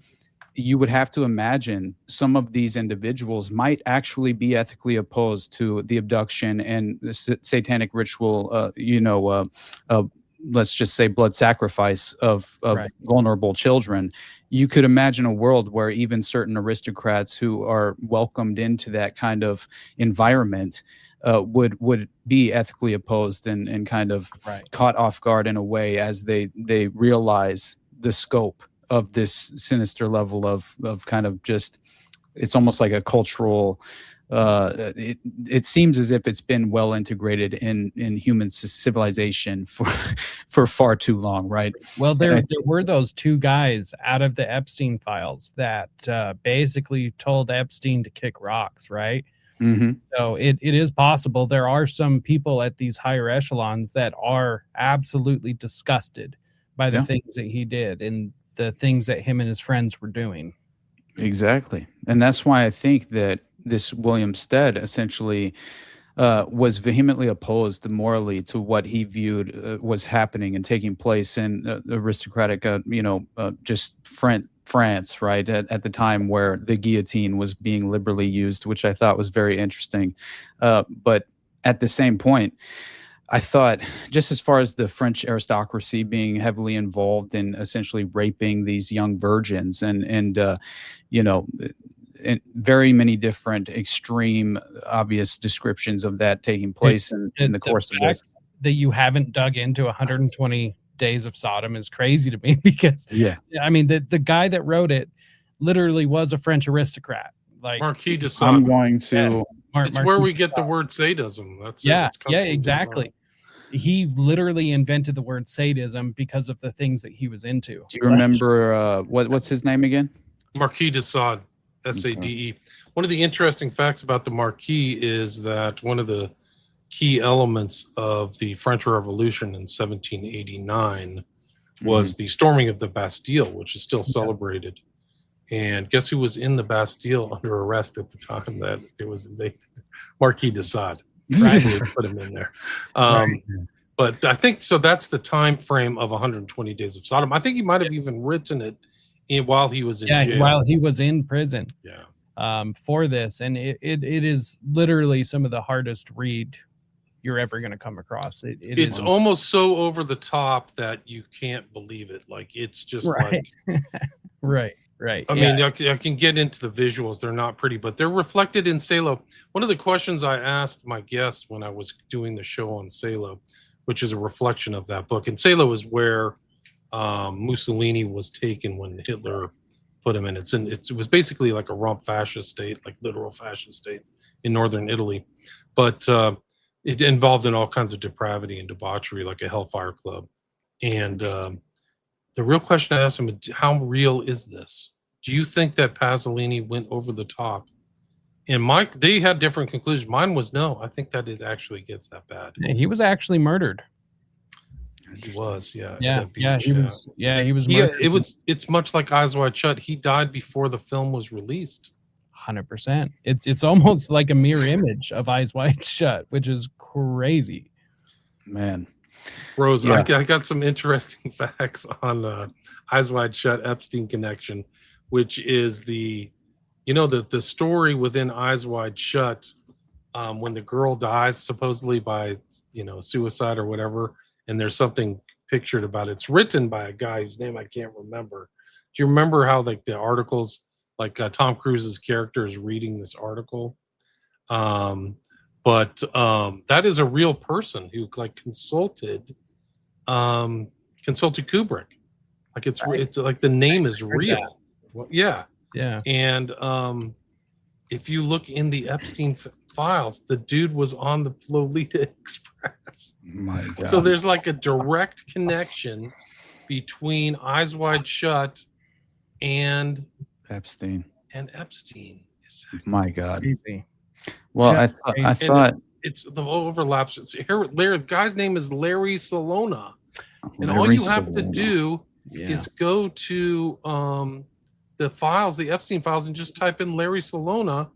you would have to imagine some of these individuals might actually be ethically opposed to the abduction and the satanic ritual, let's just say blood sacrifice of vulnerable children. You could imagine a world where even certain aristocrats who are welcomed into that kind of environment would be ethically opposed and kind of caught off guard in a way as they realize the scope of this sinister level of kind of just, it's almost like a cultural, it seems as if it's been well integrated in human civilization for far too long, right? Well, there were those two guys out of the Epstein files that basically told Epstein to kick rocks, right? Mhm. So it is possible there are some people at these higher echelons that are absolutely disgusted by the Yeah. things that he did and the things that him and his friends were doing. Exactly. And that's why I think that this William Stead essentially was vehemently opposed morally to what he viewed was happening and taking place in aristocratic, just France, right, at the time where the guillotine was being liberally used, which I thought was very interesting. But at the same point, I thought, just as far as the French aristocracy being heavily involved in essentially raping these young virgins, you know, and very many different extreme, obvious descriptions of that taking place in the course of this. That you haven't dug into 120 Days of Sodom is crazy to me because, Yeah, I mean, the guy that wrote it literally was a French aristocrat. Like Marquis de I'm Sade. going to. Yes. It's where we get the word sadism. That's Yeah, it. It comes yeah, from de exactly. Sade. He literally invented the word sadism because of the things that he was into. Do you remember what's his name again? Marquis de Sade, Sade. One of the interesting facts about the Marquis is that one of the key elements of the French Revolution in 1789 was the storming of the Bastille, which is still celebrated. And guess who was in the Bastille under arrest at the time that it was invaded? Marquis de Sade. Right. Put him in there. But I think so. That's the time frame of 120 Days of Sodom. I think he might have even written it while he was in jail. While he was in prison. Yeah. For this, and it is literally some of the hardest read you're ever going to come across. It's almost so over the top that you can't believe it. Like it's just like right. I mean, I can get into the visuals. They're not pretty, but they're reflected in Salo. One of the questions I asked my guests when I was doing the show on Salo, which is a reflection of that book, and Salo is where Mussolini was taken when Hitler put him in. It was basically like a rump fascist state, like literal fascist state in northern Italy, but it involved in all kinds of depravity and debauchery, like a hellfire club. And the real question I asked him: how real is this? Do you think that Pasolini went over the top? And they had different conclusions. Mine was no. I think that it actually gets that bad. He was actually murdered. He was, yeah. He was murdered. It's much like Eyes Wide Shut. He died before the film was released. 100%. It's almost like a mirror image of Eyes Wide Shut, which is crazy. Man. Rose, I got some interesting facts on Eyes Wide Shut Epstein connection, which is the story within Eyes Wide Shut, when the girl dies supposedly by suicide or whatever, and there's something pictured about it. It's written by a guy whose name I can't remember. Do you remember how like the articles, like Tom Cruise's character is reading this article? But that is a real person who like consulted Kubrick. Like it's like the name is real. Well, yeah. And if you look in the Epstein files, the dude was on the Lolita Express. My God. So there's like a direct connection between Eyes Wide Shut and Epstein. Exactly. My God. Crazy. Well, I thought it's the overlaps. The guy's name is Larry Salona, and all you have to do is go to the files, the Epstein files, and just type in Larry Salona,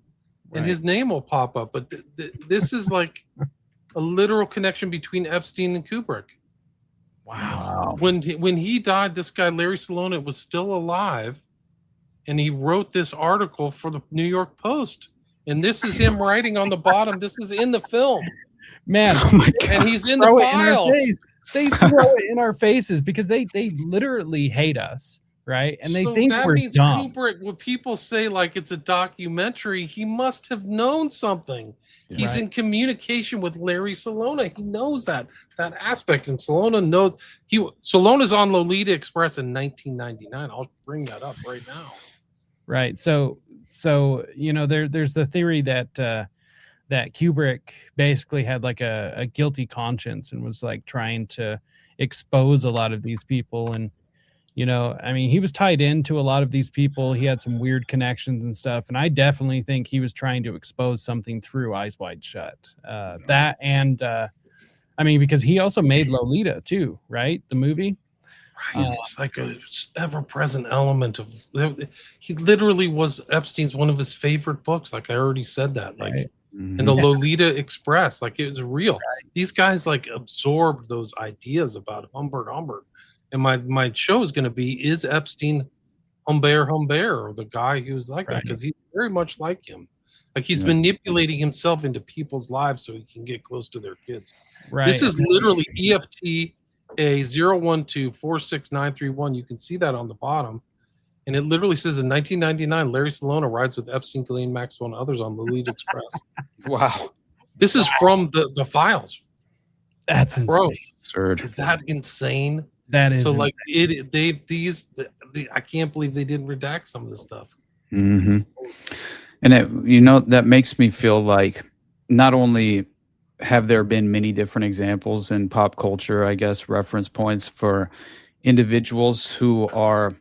and his name will pop up. But this is like a literal connection between Epstein and Kubrick. Wow. When he died, this guy Larry Salona was still alive, and he wrote this article for the New York Post. And this is him writing on the bottom. This is in the film, man. And he's in the files. They throw it in our faces because they literally hate us, right? And they think that we're means dumb. Kubrick, when people say like it's a documentary, he must have known something. He's in communication with Larry Salona. He knows that aspect, and Salona knows. Salona's on Lolita Express in 1999. I'll bring that up right now. Right. So there's the theory that that Kubrick basically had like a guilty conscience and was like trying to expose a lot of these people, and I mean, he was tied into a lot of these people. He had some weird connections and stuff. And I definitely think he was trying to expose something through Eyes Wide Shut. That and, I mean, because he also made Lolita too, right? The movie. Right. It's like a ever-present element of. He literally was Epstein's one of his favorite books. Like I already said that. Like, Right. and the Lolita Express, like it was real. Right. These guys like absorbed those ideas about Humbert. And my show is going to be, is Epstein Humbert, or the guy who's like that? Because he's very much like him. Like he's manipulating himself into people's lives so he can get close to their kids. Right. This is literally EFT a 0124691. You can see that on the bottom. And it literally says in 1999, Larry Salona rides with Epstein, Ghislaine Maxwell, and others on Lolita Express. Wow. This is from the files. That's absurd. Is that insane? That is so insane. Like I can't believe they didn't redact some of this stuff. Mm-hmm. And that makes me feel like not only have there been many different examples in pop culture, I guess, reference points for individuals who are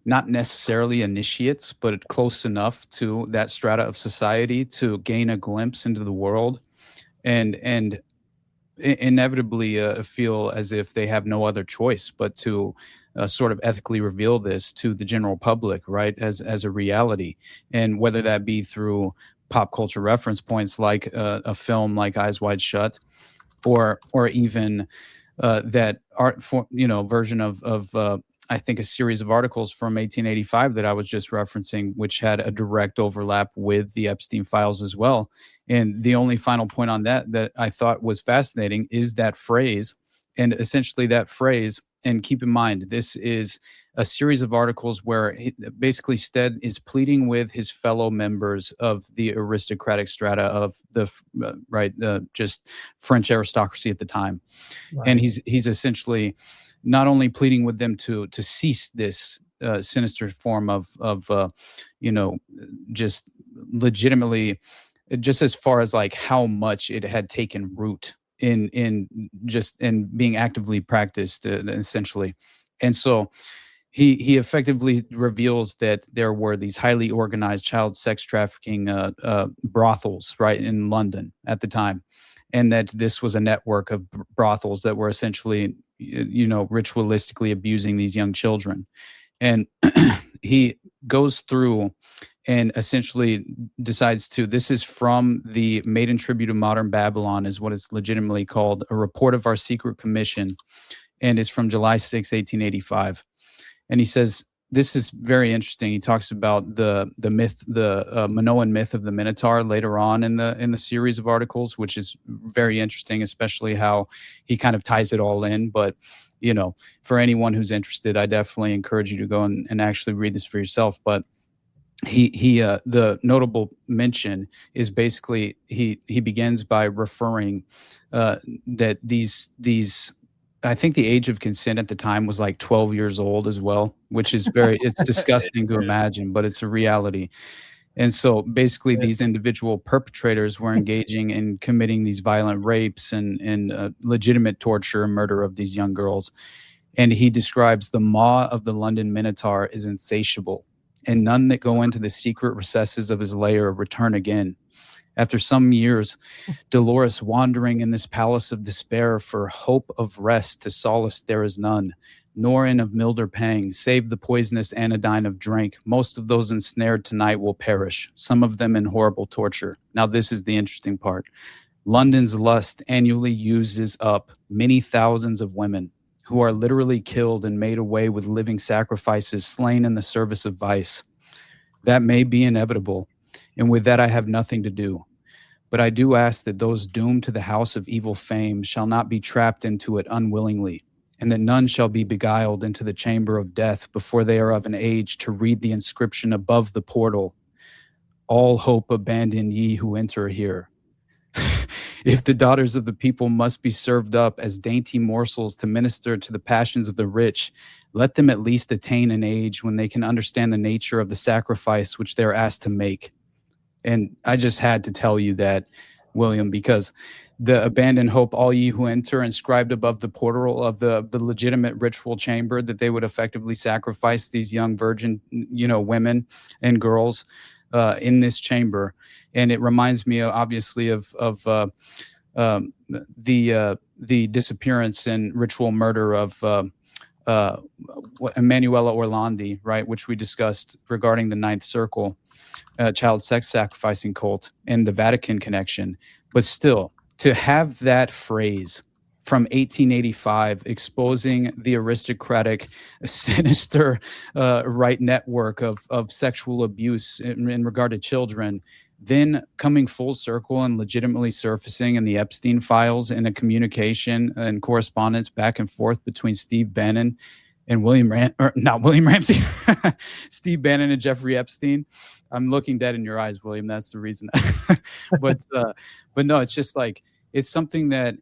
not necessarily initiates, but close enough to that strata of society to gain a glimpse into the world and inevitably feel as if they have no other choice but to sort of ethically reveal this to the general public, right, as a reality. And whether that be through pop culture reference points like a film like Eyes Wide Shut, or even that art version of I think a series of articles from 1885 that I was just referencing, which had a direct overlap with the Epstein files as well. And the only final point on that I thought was fascinating is that phrase, and essentially that phrase. And keep in mind, this is a series of articles where basically Stead is pleading with his fellow members of the aristocratic strata of the just French aristocracy at the time, and he's essentially not only pleading with them to cease this sinister form of just legitimately, just as far as like how much it had taken root in being actively practiced essentially. And so he effectively reveals that there were these highly organized child sex trafficking brothels right in London at the time, and that this was a network of brothels that were essentially ritualistically abusing these young children. And he goes through and essentially decides to, this is from the Maiden Tribute of Modern Babylon, is what it's legitimately called, a report of our secret commission, and it's from July 6, 1885. And he says, this is very interesting. He talks about the myth, the Minoan myth of the Minotaur later on in the series of articles, which is very interesting, especially how he kind of ties it all in. But, for anyone who's interested, I definitely encourage you to go and actually read this for yourself. But he the notable mention is basically he begins by referring that these I think the age of consent at the time was like 12 years old as well, which is it's disgusting to imagine, but it's a reality. And so basically these individual perpetrators were engaging in committing these violent rapes and legitimate torture and murder of these young girls. And he describes the maw of the London Minotaur is insatiable, and none that go into the secret recesses of his lair return again. After some years, Dolores wandering in this palace of despair for hope of rest to solace there is none, nor in of milder pang, save the poisonous anodyne of drink. Most of those ensnared tonight will perish, some of them in horrible torture. Now this is the interesting part. London's lust annually uses up many thousands of women who are literally killed and made away with living sacrifices slain in the service of vice. That may be inevitable, and with that I have nothing to do. But I do ask that those doomed to the house of evil fame shall not be trapped into it unwillingly, and that none shall be beguiled into the chamber of death before they are of an age to read the inscription above the portal. All hope abandon ye who enter here. If the daughters of the people must be served up as dainty morsels to minister to the passions of the rich, let them at least attain an age when they can understand the nature of the sacrifice which they are asked to make. And I just had to tell you that William, because the abandon hope all ye who enter, inscribed above the portal of the legitimate ritual chamber, that they would effectively sacrifice these young virgin, women and girls in this chamber. And it reminds me, obviously, of the disappearance and ritual murder of Emanuela Orlandi, right, which we discussed regarding the Ninth Circle, child sex sacrificing cult, and the Vatican connection. But still, to have that phrase from 1885 exposing the aristocratic, sinister right network of sexual abuse in regard to children, then coming full circle and legitimately surfacing in the Epstein files in a communication and correspondence back and forth between Steve Bannon and not William Ramsey, Steve Bannon and Jeffrey Epstein. I'm looking dead in your eyes, William. That's the reason. but no, it's just like, it's something that,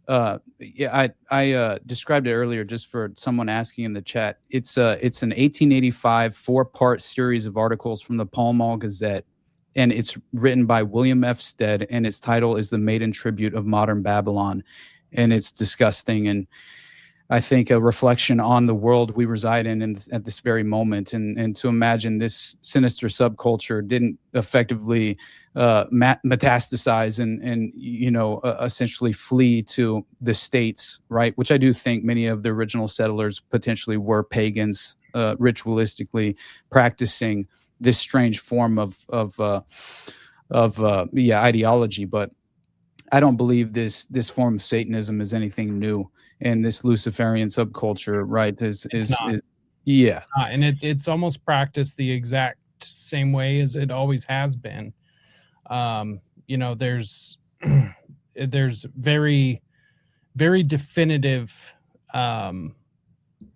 I described it earlier just for someone asking in the chat. It's an 1885 4-part series of articles from the Pall Mall Gazette, and it's written by William F. Stead, and its title is The Maiden Tribute of Modern Babylon. And it's disgusting, and I think a reflection on the world we reside in at this very moment. And to imagine this sinister subculture didn't effectively metastasize and essentially flee to the States, right? Which I do think many of the original settlers potentially were pagans, ritualistically practicing this strange form of ideology. But I don't believe this form of Satanism is anything new. And this Luciferian subculture, right, is yeah. And it's almost practiced the exact same way as it always has been. There's very, very definitive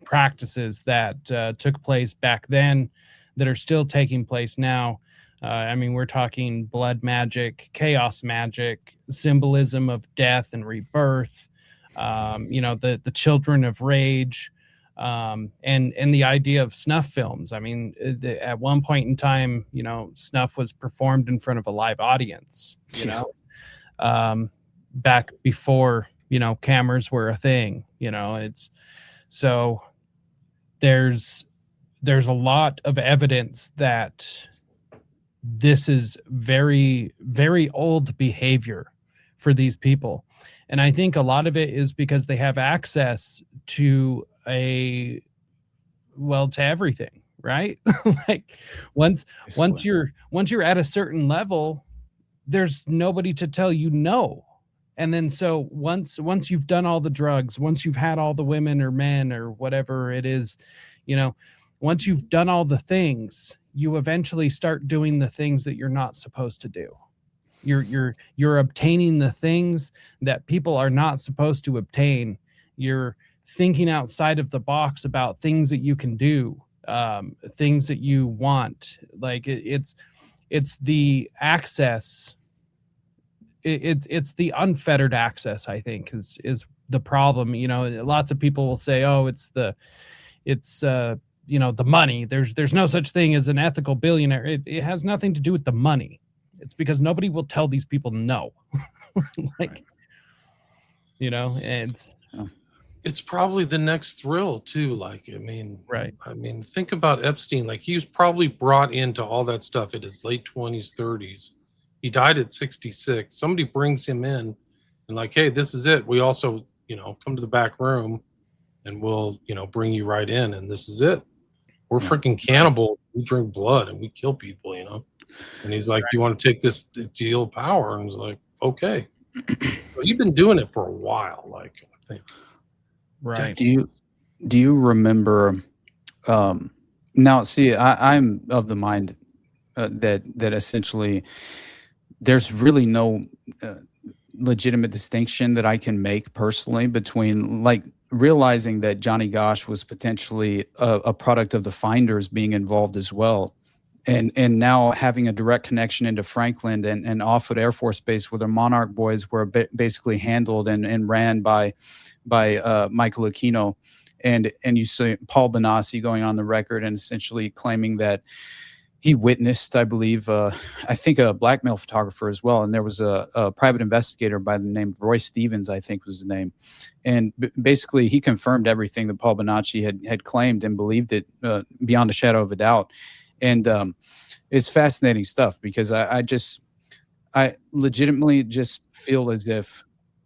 practices that took place back then that are still taking place now. We're talking blood magic, chaos magic, symbolism of death and rebirth. The children of rage, and the idea of snuff films. At one point in time, snuff was performed in front of a live audience, back before, cameras were a thing, it's so there's a lot of evidence that this is very, very old behavior for these people. And I think a lot of it is because they have access to everything, right? Like once you're at a certain level, there's nobody to tell you no. And then so once you've done all the drugs, once you've had all the women or men or whatever it is, once you've done all the things, you eventually start doing the things that you're not supposed to do. You're obtaining the things that people are not supposed to obtain. You're thinking outside of the box about things that you can do, things that you want. Like it's the access. It's the unfettered access, I think, is the problem. Lots of people will say, oh, it's the money. There's no such thing as an ethical billionaire. It has nothing to do with the money. It's because nobody will tell these people no. It's probably the next thrill too. Right. Think about Epstein. Like, he was probably brought into all that stuff in his late 20s, 30s. He died at 66. Somebody brings him in and like, hey, this is it. We also, come to the back room and we'll, bring you right in. And this is it. We're freaking cannibal. We drink blood and we kill people, And he's like, do you want to take this deal of power? And he's like, okay. So you've been doing it for a while, I think. Right. Do you remember? Now, see, I'm of the mind that essentially there's really no legitimate distinction that I can make personally between realizing that Johnny Gosch was potentially a product of the Finders being involved as well. And now having a direct connection into Franklin and Offutt Air Force Base, where the Monarch boys were basically handled and ran by Michael Aquino, and you see Paul Benassi going on the record and essentially claiming that he witnessed, I believe, I think a blackmail photographer as well. And there was a private investigator by the name of Roy Stevens, I think was his name. And basically he confirmed everything that Paul Bonacci had claimed and believed it beyond a shadow of a doubt. And it's fascinating stuff because I legitimately just feel as if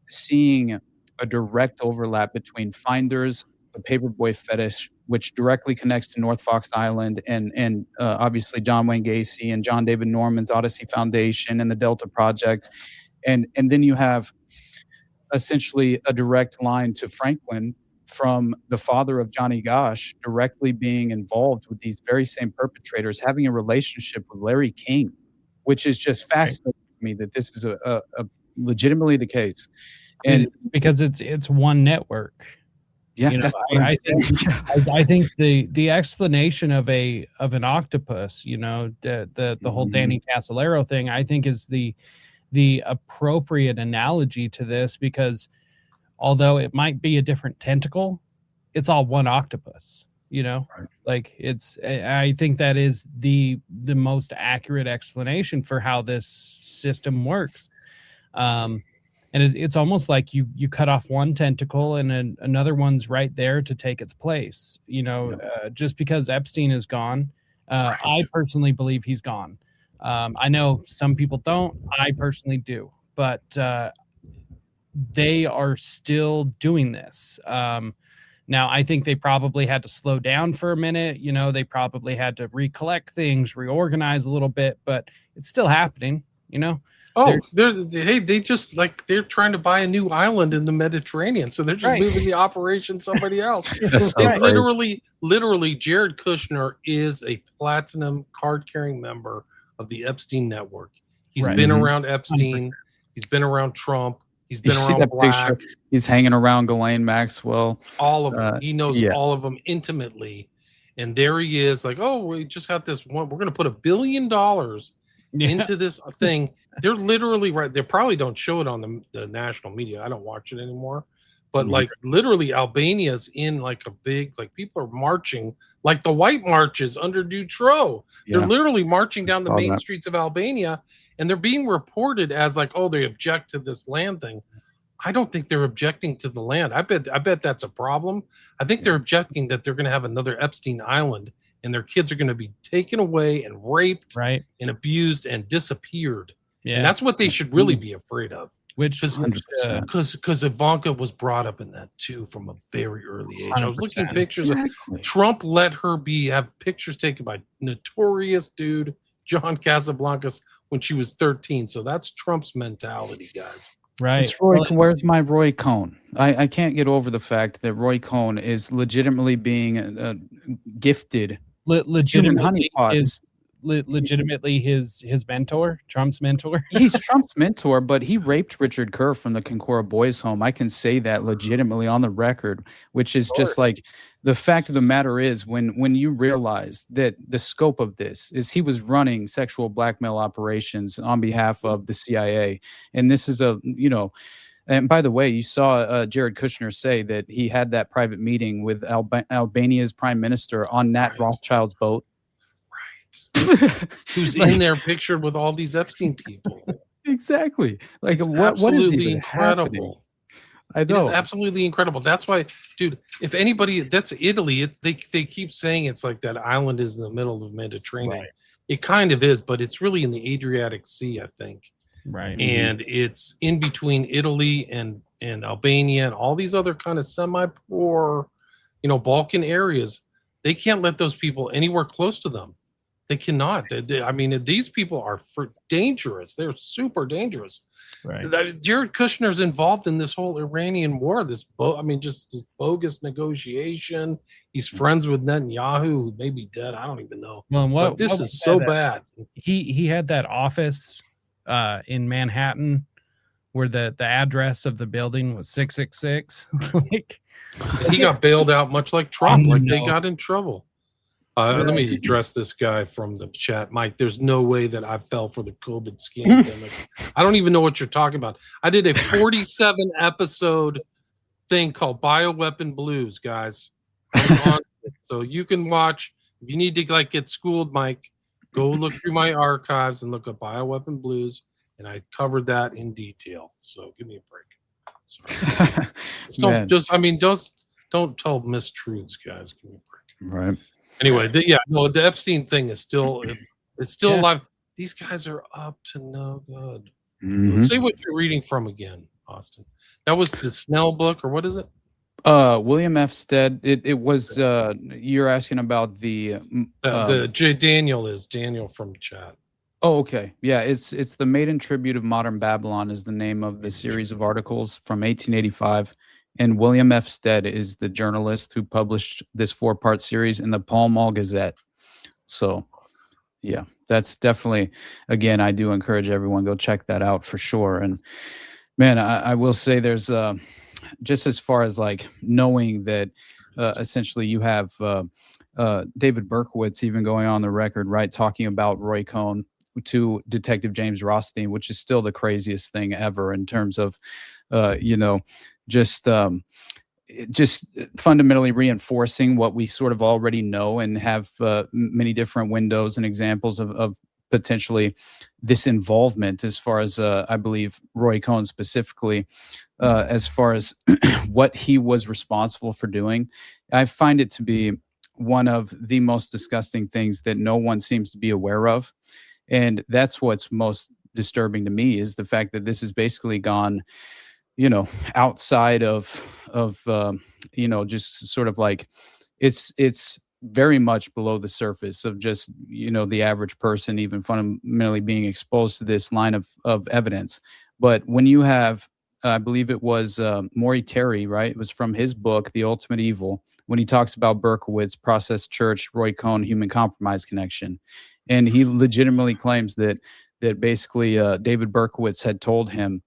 seeing a direct overlap between Finders, the Paperboy fetish, which directly connects to North Fox Island, and obviously John Wayne Gacy and John David Norman's Odyssey Foundation and the Delta Project, and then you have essentially a direct line to Franklin from the father of Johnny Gosch directly being involved with these very same perpetrators, having a relationship with Larry King, which is just fascinating to me that this is a legitimately the case. And it's because it's one network. Yeah, you know, that's what I think the explanation of an octopus, you know, the whole Danny Casolaro thing, I think is the appropriate analogy to this, because although it might be a different tentacle, it's all one octopus, you know. Right. Like I think that is the most accurate explanation for how this system works. And it's almost like you cut off one tentacle and another one's right there to take its place. You know, just because Epstein is gone, Right. I personally believe he's gone. I know some people don't. I personally do. But they are still doing this. Now, I think they probably had to slow down for a minute. You know, they probably had to recollect things, reorganize a little bit, but it's still happening, you know? Oh, they just like they're trying to buy a new island in the Mediterranean, so they're just moving the operation somebody else. Literally, Jared Kushner is a platinum card-carrying member of the Epstein network. He's been around Epstein. 100%. He's been around Trump. He's been around Black. He's hanging around Ghislaine Maxwell. All of them. He knows all of them intimately. And there he is, like, oh, we just got this one. We're going to put $1 billion into this thing. They're literally right. They probably don't show it on the national media. I don't watch it anymore. But like literally Albania's in like a big, like people are marching like the white marches under Dutroux. They're literally marching down the main streets of Albania, and they're being reported as like, oh, they object to this land thing. I don't think they're objecting to the land. I bet that's a problem. I think they're objecting that they're going to have another Epstein Island, and their kids are going to be taken away and raped and abused and disappeared. Yeah. And that's what they should really be afraid of. Which because Ivanka was brought up in that too from a very early age. 100%. I was looking at pictures of Trump let her have pictures taken by notorious dude John Casablancas when she was 13. So that's Trump's mentality, guys. Right. It's Roy, where's my Roy Cohn? I can't get over the fact that Roy Cohn is legitimately being gifted. Legitimately his mentor, Trump's mentor. He's Trump's mentor, but he raped Richard Kerr from the Concora Boys Home. I can say that legitimately on the record, which is just like the fact of the matter is when you realize that the scope of this is he was running sexual blackmail operations on behalf of the CIA. And this is and by the way, you saw Jared Kushner say that he had that private meeting with Albania's prime minister on Nat Rothschild's boat. Who's in there pictured with all these Epstein people. Exactly. Like what is incredible. I know. It's absolutely incredible. That's why, dude, if anybody, that's Italy. They keep saying it's like that island is in the middle of the Mediterranean. Right. It kind of is, but it's really in the Adriatic Sea, I think. Right. And it's in between Italy and Albania and all these other kind of semi-poor, Balkan areas. They can't let those people anywhere close to them. They cannot. I mean, these people are dangerous. They're super dangerous. Right. Jared Kushner's involved in this whole Iranian war. Just this bogus negotiation. He's friends with Netanyahu, who may be dead. I don't even know. Well, this is so bad. He had that office in Manhattan where the address of the building was 666. He got bailed out, much like Trump. They got in trouble. Let me address this guy from the chat. Mike, there's no way that I fell for the COVID scam. I don't even know what you're talking about. I did a 47 episode thing called Bioweapon Blues, guys. So you can watch. If you need to get schooled, Mike, Go look through my archives and look up Bioweapon Blues, and I covered that in detail. So give me a break. Sorry. Don't tell mistruths, guys. Give me a break. Right. Anyway, the Epstein thing is still it's still alive. These guys are up to no good. Let's see what you're reading from again, Austin. That was the Snell book, or what is it? William F. Stead. It was. You're asking about the Daniel from chat. Oh, okay. Yeah, it's the Maiden Tribute of Modern Babylon is the name of the series of articles from 1885, and William F. Stead is the journalist who published this 4-part series in the Pall Mall Gazette. So, yeah, that's definitely, again, I do encourage everyone go check that out for sure. And man, I will say there's just as far as like knowing that essentially you have David Berkowitz even going on the record, right, talking about Roy Cohn to Detective James Rothstein, which is still the craziest thing ever in terms of, just fundamentally reinforcing what we sort of already know and have many different windows and examples of potentially this involvement as far as I believe Roy Cohn specifically, as far as what he was responsible for doing. I find it to be one of the most disgusting things that no one seems to be aware of. And that's what's most disturbing to me is the fact that this has basically gone, outside of just sort of like it's very much below the surface of just, the average person even fundamentally being exposed to this line of evidence. But when you have, I believe it was Maury Terry, right? It was from his book, The Ultimate Evil, when he talks about Berkowitz, Process Church, Roy Cohn, Human Compromise Connection. And he legitimately claims that basically David Berkowitz had told him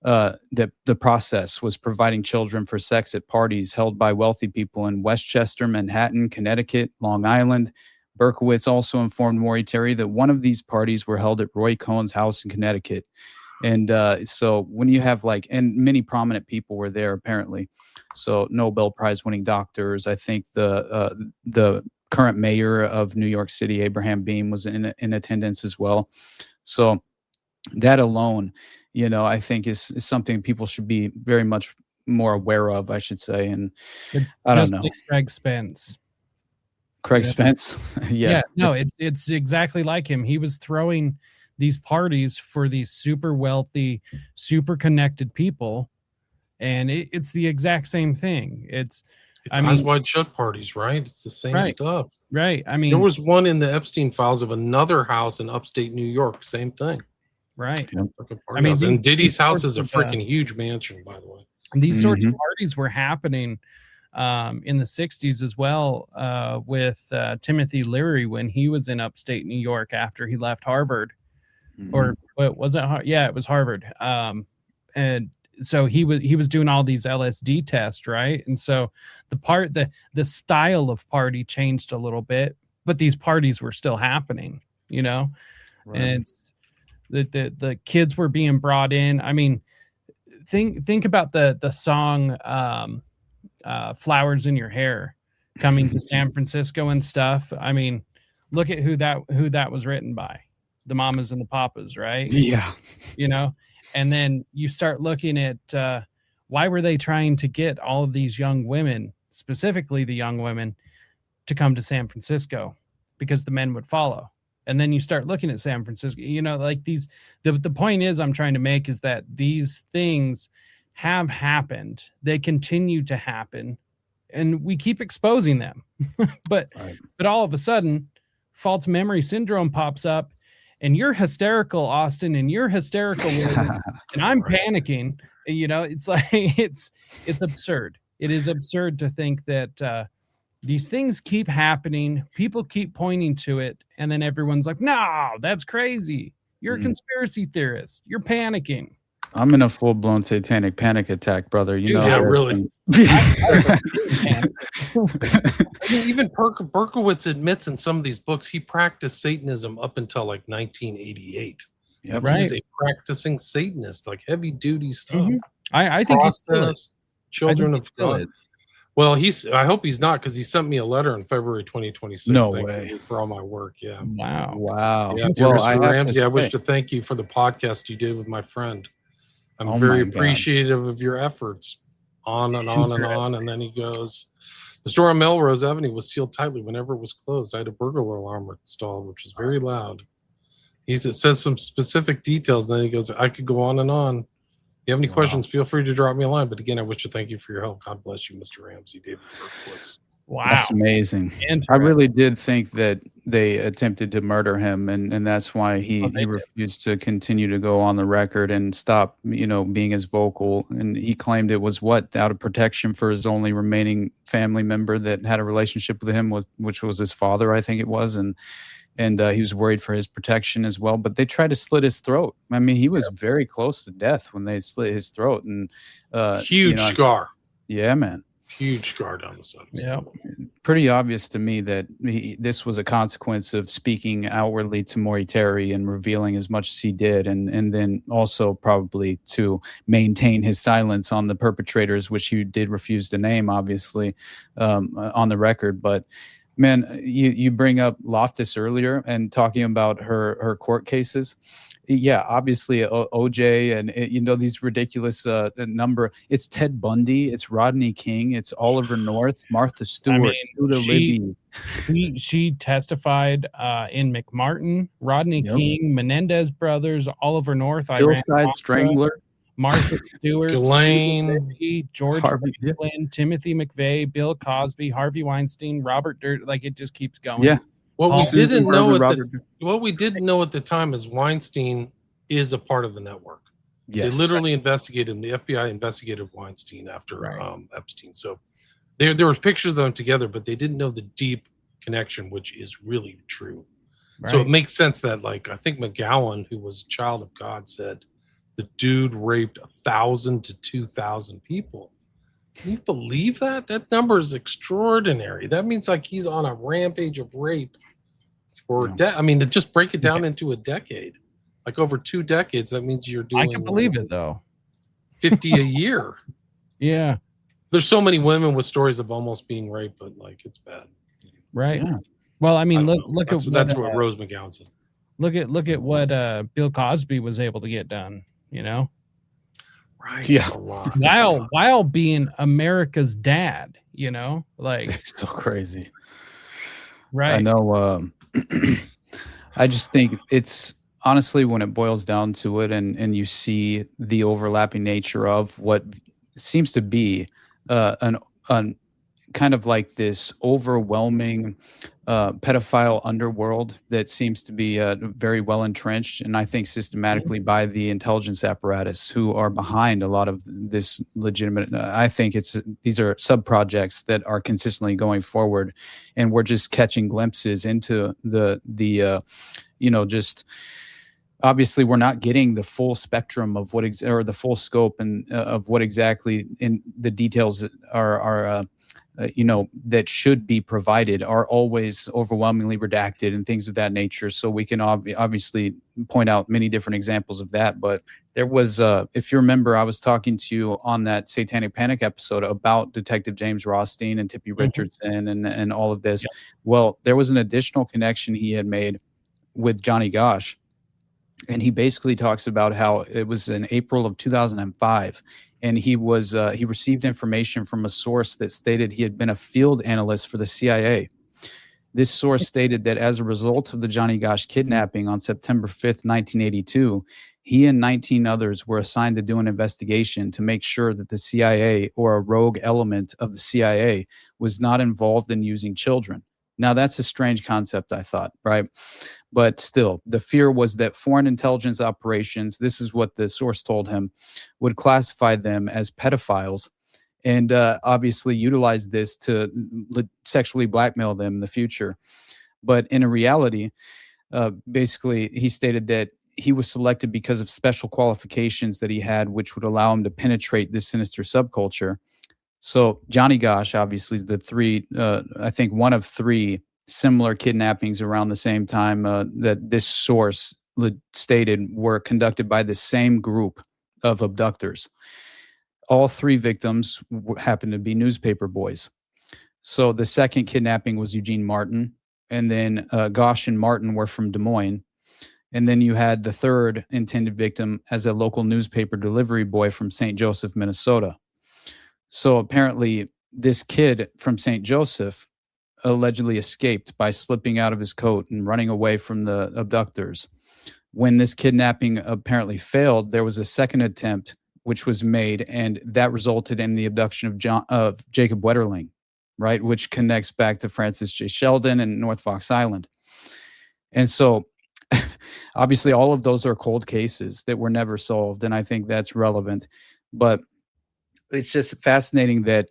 that the process was providing children for sex at parties held by wealthy people in Westchester, Manhattan, Connecticut, Long Island. Berkowitz also informed Maury Terry that one of these parties were held at Roy Cohn's house in Connecticut. And so when you have and many prominent people were there apparently. So Nobel Prize winning doctors, I think the current mayor of New York City, Abraham Beam, was in attendance as well. So that alone, I think is something people should be very much more aware of, I should say. And I don't know. Like Craig Spence. Craig Spence? Yeah. No, it's exactly like him. He was throwing these parties for these super wealthy, super connected people. And it's the exact same thing. It's Eyes Wide Shut parties, right? It's the same stuff. Right. I mean, there was one in the Epstein files of another house in upstate New York. Same thing. Right. And Diddy's house is a freaking huge mansion, by the way. And these sorts of parties were happening in the 60s as well with Timothy Leary when he was in upstate New York after he left Harvard. Or was it? Yeah, it was Harvard. And so he was doing all these LSD tests, right? And so the style of party changed a little bit, but these parties were still happening, Right. And it's the kids were being brought in. I mean, think about the song Flowers in Your Hair coming to San Francisco and stuff. I mean, look at who that was written by. The Mamas and the Papas, right? Yeah. And then you start looking at why were they trying to get all of these young women, specifically the young women, to come to San Francisco? Because the men would follow. And then you start looking at San Francisco, the point is I'm trying to make is that these things have happened. They continue to happen and we keep exposing them. But all of a sudden, false memory syndrome pops up. And you're hysterical, Austin, and you're hysterical, William, and I'm panicking. It's like it's absurd. It is absurd to think that these things keep happening. People keep pointing to it, and then everyone's like, "No, that's crazy. You're a conspiracy theorist. You're panicking." I'm in a full-blown satanic panic attack, brother. Yeah, really. Even Berkowitz admits in some of these books he practiced Satanism up until 1988. Yep. He was a practicing Satanist, heavy duty stuff. I think he still is. Children of God. Well, I hope he's not, because he sent me a letter in February 2026. No thanking way. me for all my work. Yeah. Wow. Wow. Yeah, dear Well, I Mr. have Ramsey, I wish say, to thank you for the podcast you did with my friend. I'm Oh very my God. appreciative of your efforts. On and on and on. And then he goes, the store on Melrose Avenue was sealed tightly whenever it was closed. I had a burglar alarm installed, which was very loud. It says some specific details. And then he goes, I could go on and on. If you have any Wow. questions, feel free to drop me a line. But again, I wish to thank you for your help. God bless you, Mr. Ramsey. David Berkowitz. Wow. That's amazing. I really did think that they attempted to murder him, and that's why he refused to continue to go on the record and stop, being as vocal. And he claimed it was out of protection for his only remaining family member that had a relationship with him, which was his father, I think it was, and he was worried for his protection as well. But they tried to slit his throat. I mean, he was very close to death when they slit his throat, and huge scar. Yeah, man. Huge scar down the side. Yeah. Pretty obvious to me that this was a consequence of speaking outwardly to Maury Terry and revealing as much as he did, and then also probably to maintain his silence on the perpetrators, which he did refuse to name, obviously, on the record. But man, you bring up Loftus earlier and talking about her court cases. Yeah, obviously OJ and these ridiculous number. It's Ted Bundy, it's Rodney King, it's Oliver North, Martha Stewart, Libby. She testified in McMartin, Rodney King, Menendez brothers, Oliver North, Hillside Strangler, Martha Stewart, Ghislaine, George Franklin, Timothy McVeigh, Bill Cosby, Harvey Weinstein, Robert Dirt. Like, it just keeps going. Yeah. What we didn't know at the time is Weinstein is a part of the network. Yes. They literally investigated him. The FBI investigated Weinstein after Epstein. So there were pictures of them together, but they didn't know the deep connection, which is really true. Right. So it makes sense that, like, I think McGowan, who was a child of God, said the dude raped 1,000 to 2,000 people. Can you believe that? That number is extraordinary. That means, like, he's on a rampage of rape for I mean, to just break it down into a decade, like over 2 decades, that means you're doing. I can believe it, though. 50 a year. Yeah. There's so many women with stories of almost being raped, but, like, it's bad. Right. Yeah. Well, I mean, that's what Rose McGowan said. Look at what Bill Cosby was able to get done. Right. Yeah. While being America's dad, like, it's so crazy. Right. I know. I just think it's honestly, when it boils down to it, and you see the overlapping nature of what seems to be an kind of like this overwhelming pedophile underworld that seems to be very well entrenched, and I think systematically by the intelligence apparatus who are behind a lot of this legitimate. I think these are sub projects that are consistently going forward, and we're just catching glimpses into the just. Obviously, we're not getting the full spectrum of what or the full scope and of what exactly in the details are that should be provided are always overwhelmingly redacted and things of that nature. So we can obviously point out many different examples of that. But there was, if you remember, I was talking to you on that Satanic Panic episode about Detective James Rothstein and Tippy Richardson and all of this. Yep. Well, there was an additional connection he had made with Johnny Gosch. And he basically talks about how it was in April of 2005, and he received information from a source that stated he had been a field analyst for the CIA. This source stated that as a result of the Johnny Gosch kidnapping on September 5th, 1982, he and 19 others were assigned to do an investigation to make sure that the CIA or a rogue element of the CIA was not involved in using children. Now, that's a strange concept, I thought, right? But still, the fear was that foreign intelligence operations, this is what the source told him, would classify them as pedophiles and obviously utilize this to sexually blackmail them in the future. But in a reality, basically, he stated that he was selected because of special qualifications that he had, which would allow him to penetrate this sinister subculture. So Johnny Gosch, obviously, I think one of 3 similar kidnappings around the same time that this source stated were conducted by the same group of abductors. all three victims happened to be newspaper boys. So the second kidnapping was Eugene Martin, and then Gosh and Martin were from Des Moines. And then you had the third intended victim as a local newspaper delivery boy from St. Joseph, Minnesota. So apparently this kid from St. Joseph allegedly escaped by slipping out of his coat and running away from the abductors. When this kidnapping apparently failed, there was a second attempt which was made, and that resulted in the abduction of Jacob Wetterling, right, which connects back to Francis J. Sheldon and North Fox Island. And so obviously all of those are cold cases that were never solved, and I think that's relevant. But it's just fascinating that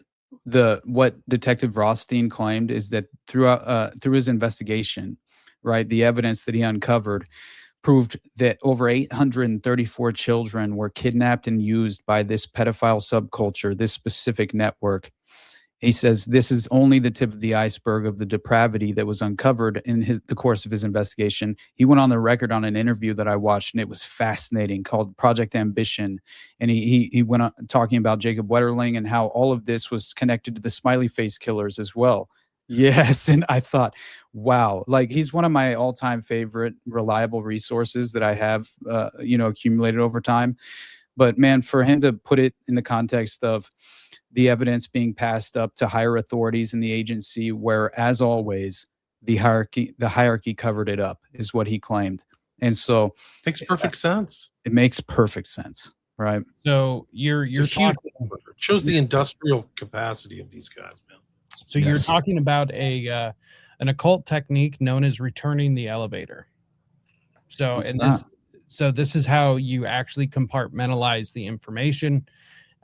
what Detective Rothstein claimed is that through his investigation, right, the evidence that he uncovered proved that over 834 children were kidnapped and used by this pedophile subculture, this specific network. He says this is only the tip of the iceberg of the depravity that was uncovered in the course of his investigation. He went on the record on an interview that I watched, and it was fascinating, called Project Ambition. And he went on talking about Jacob Wetterling and how all of this was connected to the smiley face killers as well. Yes, and I thought, wow, like he's one of my all-time favorite reliable resources that I have, accumulated over time. But man, for him to put it in the context of the evidence being passed up to higher authorities in the agency, where, as always, the hierarchy covered it up, is what he claimed. And so Makes perfect sense. it makes perfect sense, right? So you're talking, it shows the industrial capacity of these guys, man. so you're talking about an occult technique known as returning the elevator. So this is how you actually compartmentalize the information.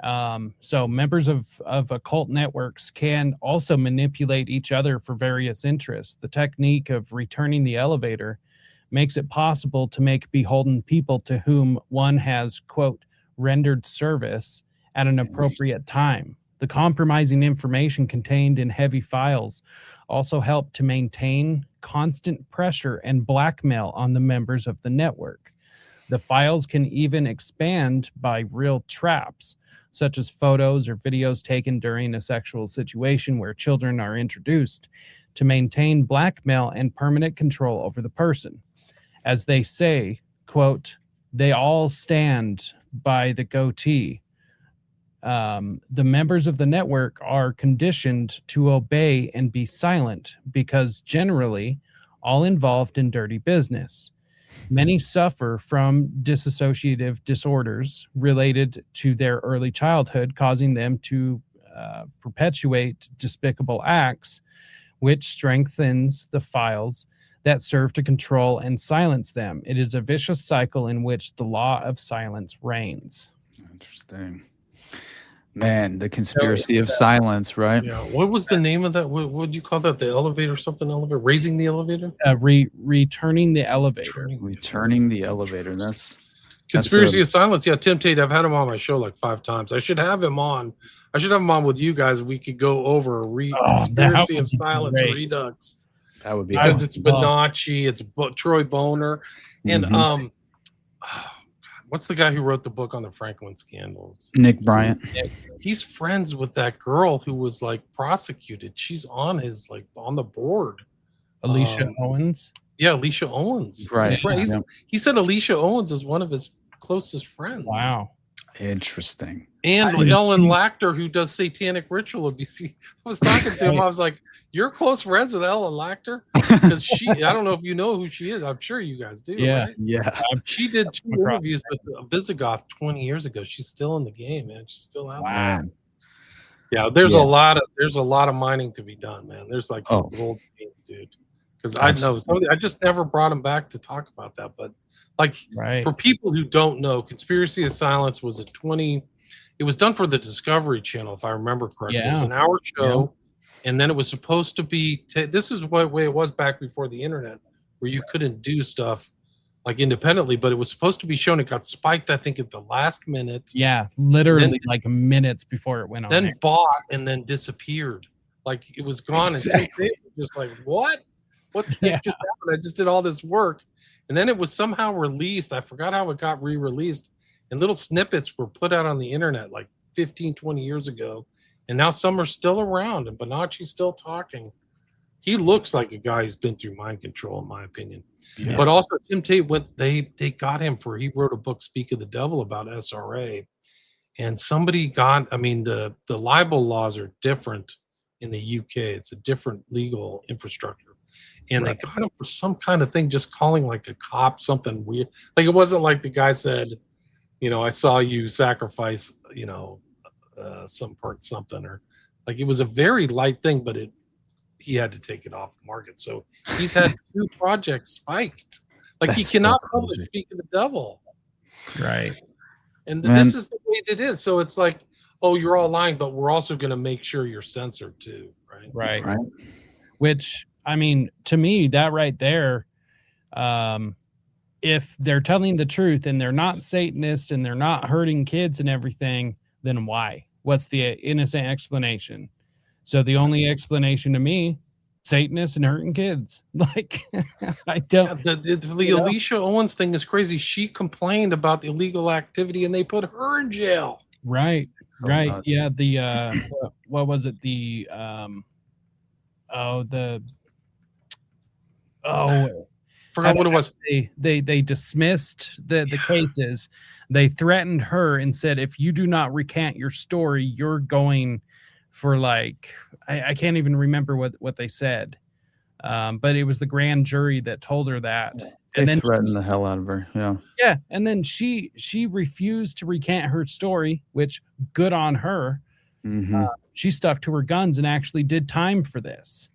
So members of occult networks can also manipulate each other for various interests. The technique of returning the elevator makes it possible to make beholden people to whom one has, quote, rendered service at an appropriate time. The compromising information contained in heavy files also help to maintain constant pressure and blackmail on the members of the network. The files can even expand by real traps, such as photos or videos taken during a sexual situation where children are introduced, to maintain blackmail and permanent control over the person. As they say, quote, they all stand by the goatee. The members of the network are conditioned to obey and be silent because generally all involved in dirty business. Many suffer from dissociative disorders related to their early childhood, causing them to perpetuate despicable acts, which strengthens the files that serve to control and silence them. It is a vicious cycle in which the law of silence reigns. Interesting. Man, the conspiracy of silence, right? Yeah. What was the name of that? What would you call that? The elevator, something elevator? Raising the elevator? Returning the elevator. Returning the elevator. That's Conspiracy of Silence. Yeah, Tim Tate. I've had him on my show like 5 times. I should have him on. I should have him on with you guys. We could go over Conspiracy of Silence Redux. That would be because it's Bonacci, it's Troy Boner, and what's the guy who wrote the book on the Franklin scandal? It's Nick Bryant. He's friends with that girl who was like prosecuted. She's on his on the board. Alicia Owens. Yeah, Alicia Owens. Right. He said Alicia Owens is one of his closest friends. Wow. Interesting. And Ellen Lachter, who does satanic ritual abuse. I was talking to him. I was like, "You're close friends with Ellen Lachter?" Because I don't know if you know who she is. I'm sure you guys do. Yeah. Right? Yeah. She did 2 interviews with Visigoth 20 years ago. She's still in the game, man. She's still out there. Yeah, there's a lot of mining to be done, man. There's like some gold veins, dude. Because I know I just never brought him back to talk about that. But for people who don't know, Conspiracy of Silence was it was done for the Discovery Channel, if I remember correctly. Yeah. It was an hour show, and then it was supposed to be. This is the way it was back before the internet, where you couldn't do stuff like independently, but it was supposed to be shown. It got spiked, I think, at the last minute. Yeah, literally like minutes before it went on. Then bought and then disappeared. Like it was gone. Exactly. And just like, what? What the heck just happened? I just did all this work. And then it was somehow released. I forgot how it got re-released. And little snippets were put out on the internet like 15, 20 years ago. And now some are still around, and Bonacci's still talking. He looks like a guy who's been through mind control, in my opinion. Yeah. But also Tim Tate, they got him for, he wrote a book, Speak of the Devil, about SRA. And somebody got, I mean, the libel laws are different in the UK. It's a different legal infrastructure. And they got him for some kind of thing, just calling like a cop something weird. Like, it wasn't like the guy said, you know, I saw you sacrifice, you know, some part something, or like, it was a very light thing, but he had to take it off the market. So he's had 2 projects spiked. Like, he cannot publish Speak of the Devil. Right. And this is the way it is. So it's like, oh, you're all lying, but we're also going to make sure you're censored too. Right. Which, I mean, to me, that right there, if they're telling the truth and they're not Satanists and they're not hurting kids and everything, then why? What's the innocent explanation? So the only explanation to me, Satanists and hurting kids. Like, I don't. Yeah, the Alicia Owens thing is crazy. She complained about the illegal activity and they put her in jail. Right. So Right. nuts. Yeah. The what was it? Forgot what it was. They dismissed the cases. They threatened her and said, if you do not recant your story, you're going for, like, I can't even remember what they said. But it was the grand jury that told her that. They And then threatened the hell out of her. Yeah. Yeah. And then she refused to recant her story, which good on her. Mhm. She stuck to her guns and actually did time for this.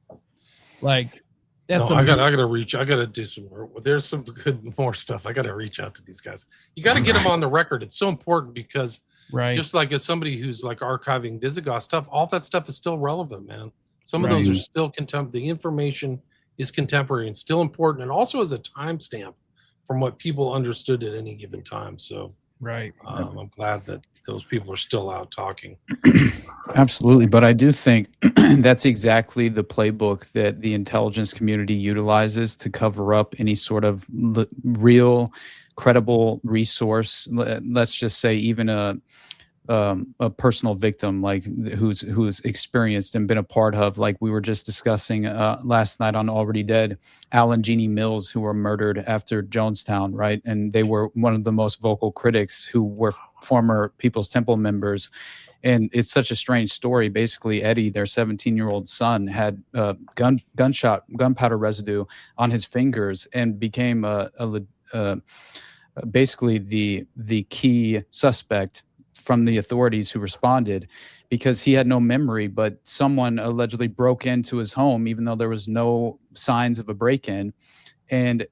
Like, that's I gotta reach. I gotta do some more. There's some good more stuff. I gotta reach out to these guys. You got to get them on the record. It's so important because right. just like as somebody who's like archiving Visigoth stuff, all that stuff is still relevant, man. Some of those are still contemporary. The information is contemporary and still important, and also as a timestamp from what people understood at any given time. So right. I'm glad that those people are still out talking. Absolutely. But I do think that's exactly the playbook that the intelligence community utilizes to cover up any sort of real, credible resource. Let's just say even a personal victim, like who's experienced and been a part of, like we were just discussing last night on Already Dead, Al and Jeannie Mills, who were murdered after Jonestown, right? And they were one of the most vocal critics who were former People's Temple members. And it's such a strange story. Basically, Eddie, their 17-year-old son, had gunpowder residue on his fingers and became basically the key suspect from the authorities who responded, because he had no memory, but someone allegedly broke into his home, even though there was no signs of a break-in, and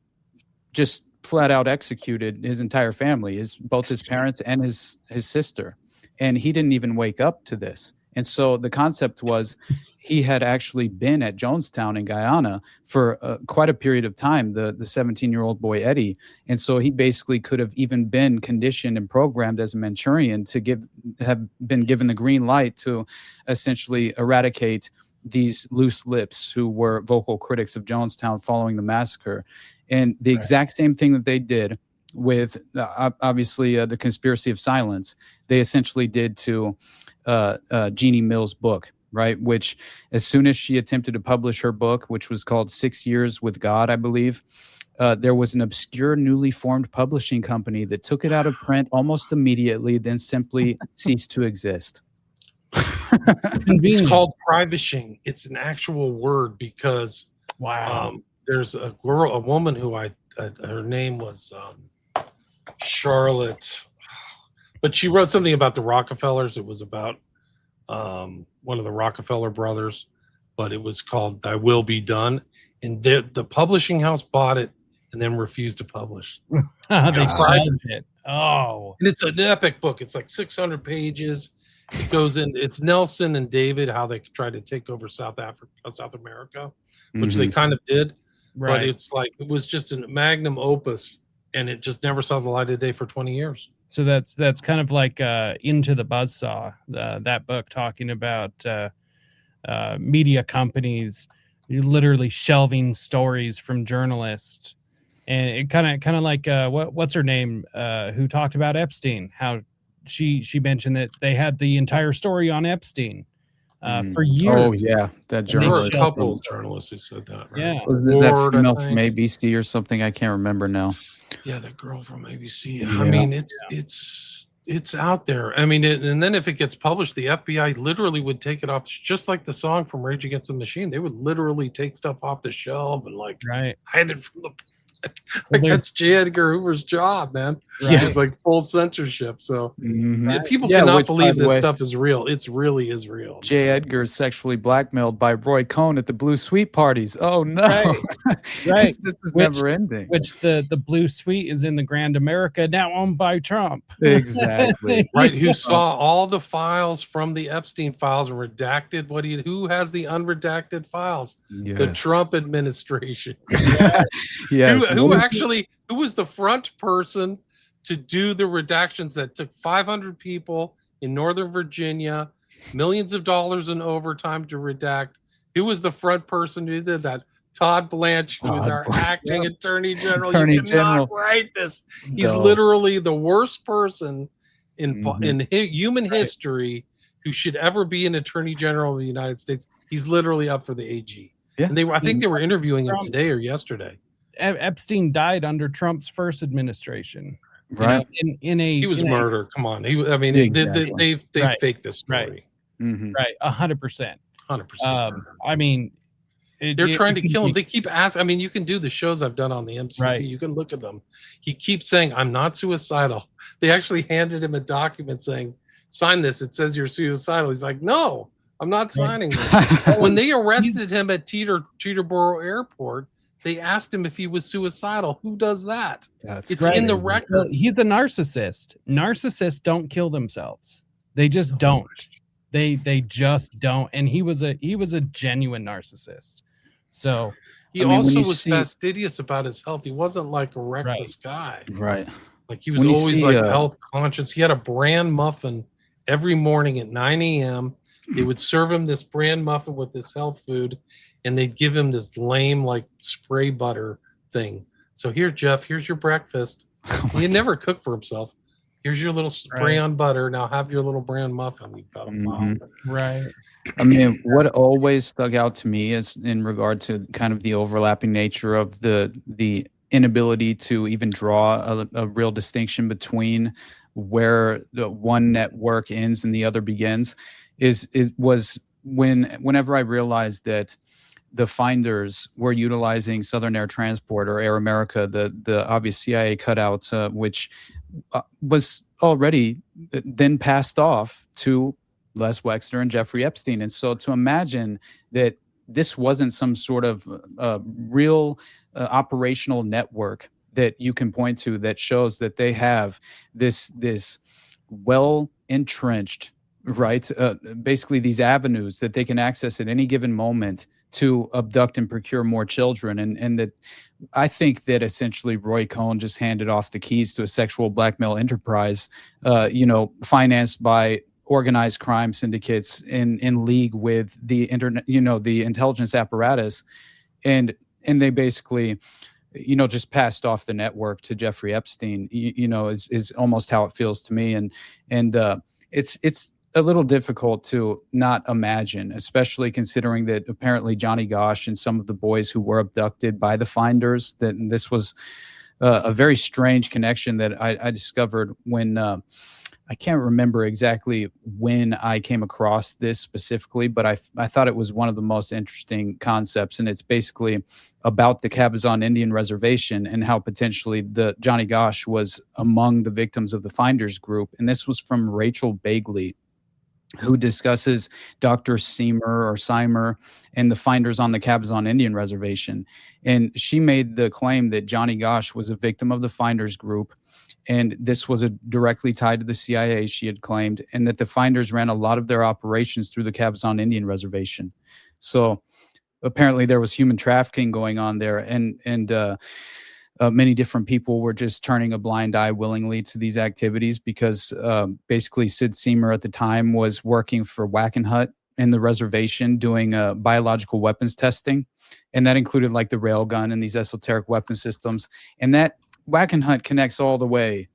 just flat out executed his entire family, both his parents and his sister. And he didn't even wake up to this. And so the concept was he had actually been at Jonestown in Guyana for quite a period of time, the 17-year-old boy Eddie. And so he basically could have even been conditioned and programmed as a Manchurian to have been given the green light to essentially eradicate these loose lips who were vocal critics of Jonestown following the massacre. And the exact same thing that they did with obviously the conspiracy of silence, they essentially did to Jeannie Mills' book, right? Which as soon as she attempted to publish her book, which was called 6 Years with God, I believe, there was an obscure newly formed publishing company that took it out of print almost immediately, then simply ceased to exist. It's called privishing. It's an actual word because there's a woman who her name was Charlotte, but she wrote something about the Rockefellers. It was about one of the Rockefeller brothers, but it was called Thy Will Be Done. And the publishing house bought it and then refused to publish. They sold it. Oh. And it's an epic book. It's like 600 pages. It goes in, it's Nelson and David, how they tried to take over South America, which they kind of did. Right. But it's like, it was just a magnum opus, and it just never saw the light of day for 20 years. So that's kind of like Into the Buzzsaw, that book talking about media companies literally shelving stories from journalists, and it kind of like what's her name who talked about Epstein, how she mentioned that they had the entire story on Epstein for years. Oh yeah, that There were journalist. a couple of journalists who said that, right? Yeah. Was it that female from ABC or something? I can't remember now. Yeah, that girl from ABC. Yeah. I mean, it's out there. I mean, and then if it gets published, the FBI literally would take it off, just like the song from Rage Against the Machine. They would literally take stuff off the shelf and like hide it from the like that's J. Edgar Hoover's job, man. Right. It's like full censorship. So Mhm. people Yeah, cannot which, by believe the this way- stuff is real. It's really is real. J. Edgar is sexually blackmailed by Roy Cohn at the Blue Suite parties. Oh no! Right. This is Which- never ending. Which the Blue Suite is in the Grand America, now owned by Trump. Exactly. Right, who saw all the files from the Epstein files and redacted who has the unredacted files? The Yes. Trump administration. Yes. Who was the front person to do the redactions that took 500 people in Northern Virginia, millions of dollars in overtime to redact? Who was the front person who did that? Todd Blanche, who is Todd our Blanche. acting attorney general. Attorney You cannot General. write this. He's No. literally the worst person in Mhm. human history who should ever be an attorney general of the United States. He's literally up for the AG. Yeah. And I think they were interviewing him today or yesterday. Epstein died under Trump's first administration. Right. He He was murdered. Come on. Exactly. They Right. faked this story. Right. Mhm. Right, 100%. 100%. I mean, They're trying to kill him. They keep asking. I mean, you can do the shows I've done on the MCC. Right. You can look at them. He keeps saying, "I'm not suicidal." They actually handed him a document saying, "Sign this. It says you're suicidal." He's like, "No, I'm not signing this." When they arrested him at Teterboro Airport, they asked him if he was suicidal. Who does that? That's It's in the crazy. records. He's a narcissist. Narcissists don't kill themselves. They just don't. They just don't. And he was a genuine narcissist. So He when also you was see- fastidious about his health. He wasn't like a reckless guy. Right. Like he was When you always see, like health conscious. He had a bran muffin every morning at 9 a.m. They would serve him this bran muffin with this health food, and they'd give him this lame like spray butter thing. So here, Jeff, here's your breakfast. He had never cooked for himself. Here's your little spray on butter. Now have your little bran muffin. You pedophile. right. I mean, what always stuck out to me is in regard to kind of the overlapping nature of the inability to even draw a real distinction between where the one network ends and the other begins was whenever I realized that the finders were utilizing Southern Air Transport or Air America, the obvious CIA cutout, which was already then passed off to Les Wexner and Jeffrey Epstein. And so to imagine that this wasn't some sort of real operational network that you can point to that shows that they have this well entrenched, right? Basically these avenues that they can access at any given moment to abduct and procure more children. And that I think that essentially Roy Cohn just handed off the keys to a sexual blackmail enterprise, financed by organized crime syndicates in league with the internet, the intelligence apparatus. And they basically, just passed off the network to Jeffrey Epstein, is almost how it feels to me. And it's a little difficult to not imagine, especially considering that apparently Johnny Gosch and some of the boys who were abducted by the finders, that this was a very strange connection that I discovered when I can't remember exactly when I came across this specifically, but I thought it was one of the most interesting concepts. And it's basically about the Cabazon Indian Reservation and how potentially the Johnny Gosch was among the victims of the Finders group. And this was from Rachel Bagley, who discusses Dr. Seimer and the finders on the Cabazon Indian Reservation. And she made the claim that Johnny Gosch was a victim of the Finders group. And this was directly tied to the CIA, she had claimed, and that the finders ran a lot of their operations through the Cabazon Indian Reservation. So apparently there was human trafficking going on there, and many different people were just turning a blind eye willingly to these activities because basically Sid Seimer at the time was working for Wackenhut in the reservation doing biological weapons testing. And that included like the railgun and these esoteric weapon systems. And that Wackenhut connects all the way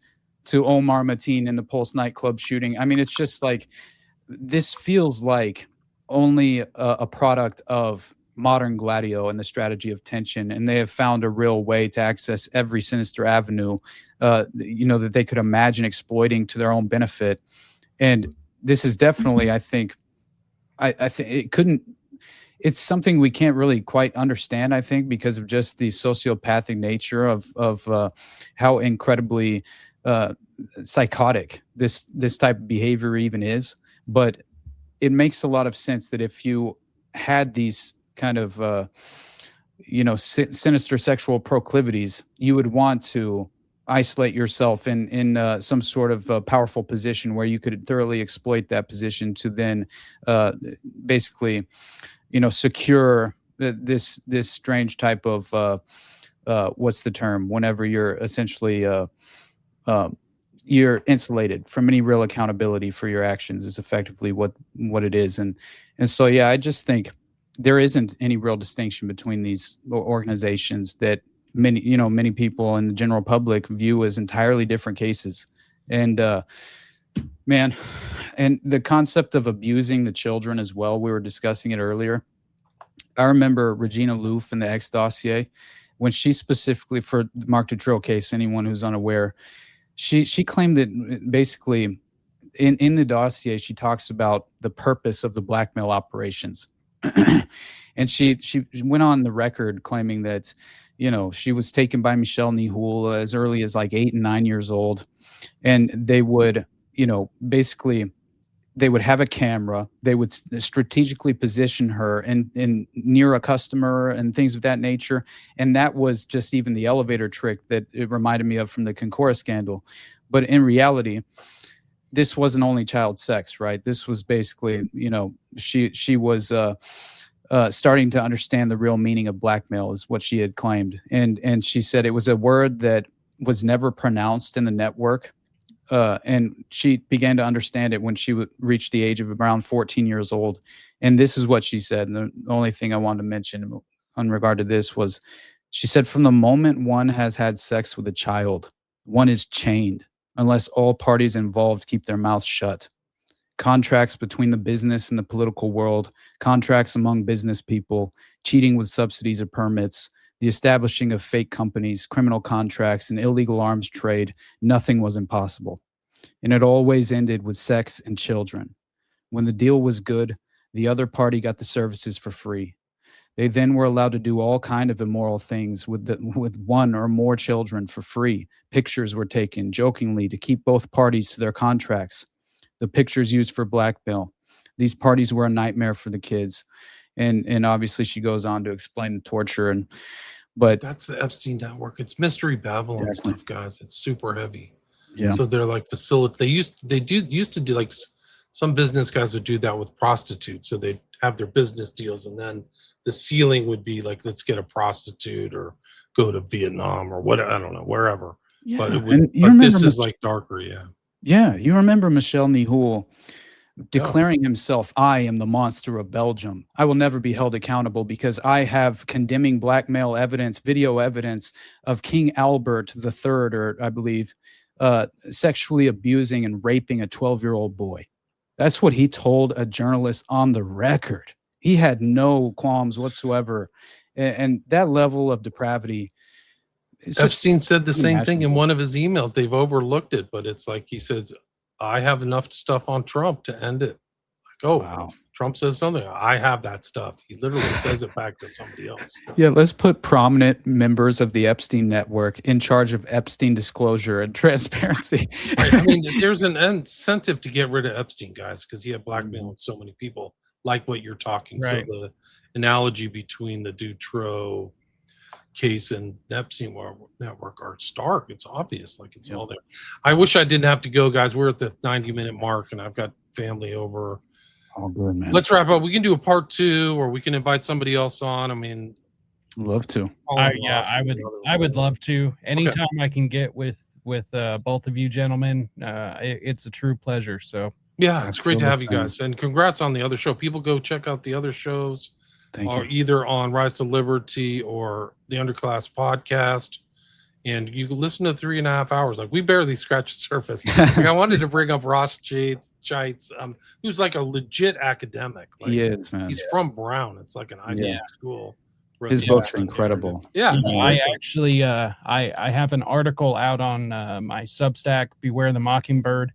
to Omar Mateen in the Pulse nightclub shooting. I mean, it's just like, this feels like only a product of modern Gladio and the strategy of tension, and they have found a real way to access every sinister avenue, that they could imagine exploiting to their own benefit. And this is definitely, I think it couldn't. It's something we can't really quite understand, I think, because of just the sociopathic nature of how incredibly psychotic this type of behavior even is. But it makes a lot of sense that if you had these kind of sinister sexual proclivities, you would want to isolate yourself in some sort of powerful position where you could thoroughly exploit that position to then basically secure this strange type of what's the term, whenever you're essentially you're insulated from any real accountability for your actions, is effectively what it is. And so, yeah, I just think there isn't any real distinction between these organizations that many people in the general public view as entirely different cases. And man, and the concept of abusing the children as well, we were discussing it earlier. I remember Regina Loof in the X dossier, when she specifically, for the Mark Dutroux case, anyone who's unaware, she claimed that basically in the dossier, she talks about the purpose of the blackmail operations. And she went on the record claiming that, she was taken by Michelle Nihul as early as like 8 and 9 years old. And they would, basically they would have a camera, they would strategically position her in near a customer and things of that nature. And that was just even the elevator trick that it reminded me of from the Concora scandal. But in reality, this wasn't only child sex, right? This was basically, she was starting to understand the real meaning of blackmail, is what she had claimed. And she said it was a word that was never pronounced in the network. And she began to understand it when she reached the age of around 14 years old. And this is what she said. And the only thing I wanted to mention in regard to this was, she said, from the moment one has had sex with a child, one is chained unless all parties involved keep their mouths shut. Contracts between the business and the political world, contracts among business people, cheating with subsidies or permits, the establishing of fake companies, criminal contracts, and illegal arms trade, nothing was impossible. And it always ended with sex and children. When the deal was good, the other party got the services for free. They then were allowed to do all kind of immoral things with one or more children for free. Pictures were taken jokingly to keep both parties to their contracts. The pictures used for blackmail. These parties were a nightmare for the kids. And obviously she goes on to explain the torture. But that's the Epstein network. It's Mystery Babylon stuff, guys. It's super heavy. Yeah. So they're like they used to do, like, some business guys would do that with prostitutes. So they'd have their business deals, and then the ceiling would be like, let's get a prostitute or go to Vietnam or what, I don't know, wherever. Yeah. But this is like darker, yeah. Yeah, you remember Michel Nihul declaring himself, I am the monster of Belgium. I will never be held accountable because I have condemning blackmail evidence, video evidence of King Albert III, or I believe, sexually abusing and raping a 12-year-old boy. That's what he told a journalist on the record. He had no qualms whatsoever. And that level of depravity. Epstein said the same thing in one of his emails. They've overlooked it, but it's like he says, I have enough stuff on Trump to end it. Like, oh, wow. Trump says something, I have that stuff. He literally says it back to somebody else. Yeah, let's put prominent members of the Epstein network in charge of Epstein disclosure and transparency. Right. I mean, there's an incentive to get rid of Epstein, guys, because he had blackmailed so many people, like what you're talking. Right. So the analogy between the Dutroux case and Epstein network are stark. It's obvious, like it's all there. I wish I didn't have to go, guys. We're at the 90-minute mark, and I've got family over. All good, man. Let's wrap up. We can do a part 2, or we can invite somebody else on. I mean, love to. I would love to. Anytime I can get with both of you gentlemen, it's a true pleasure. So yeah, it's great to have you guys, and congrats on the other show. People go check out the other shows. Thank you. Either on Rise to Liberty or the Underclass podcast. And you can listen to 3.5 hours. Like, we barely scratched the surface. Like, I wanted to bring up Ross Cheitz, who's like a legit academic. Like, He is, man. He's from Brown. It's like an Ivy school. His book's incredible. Yeah, I actually I have an article out on my Substack, Beware the Mockingbird.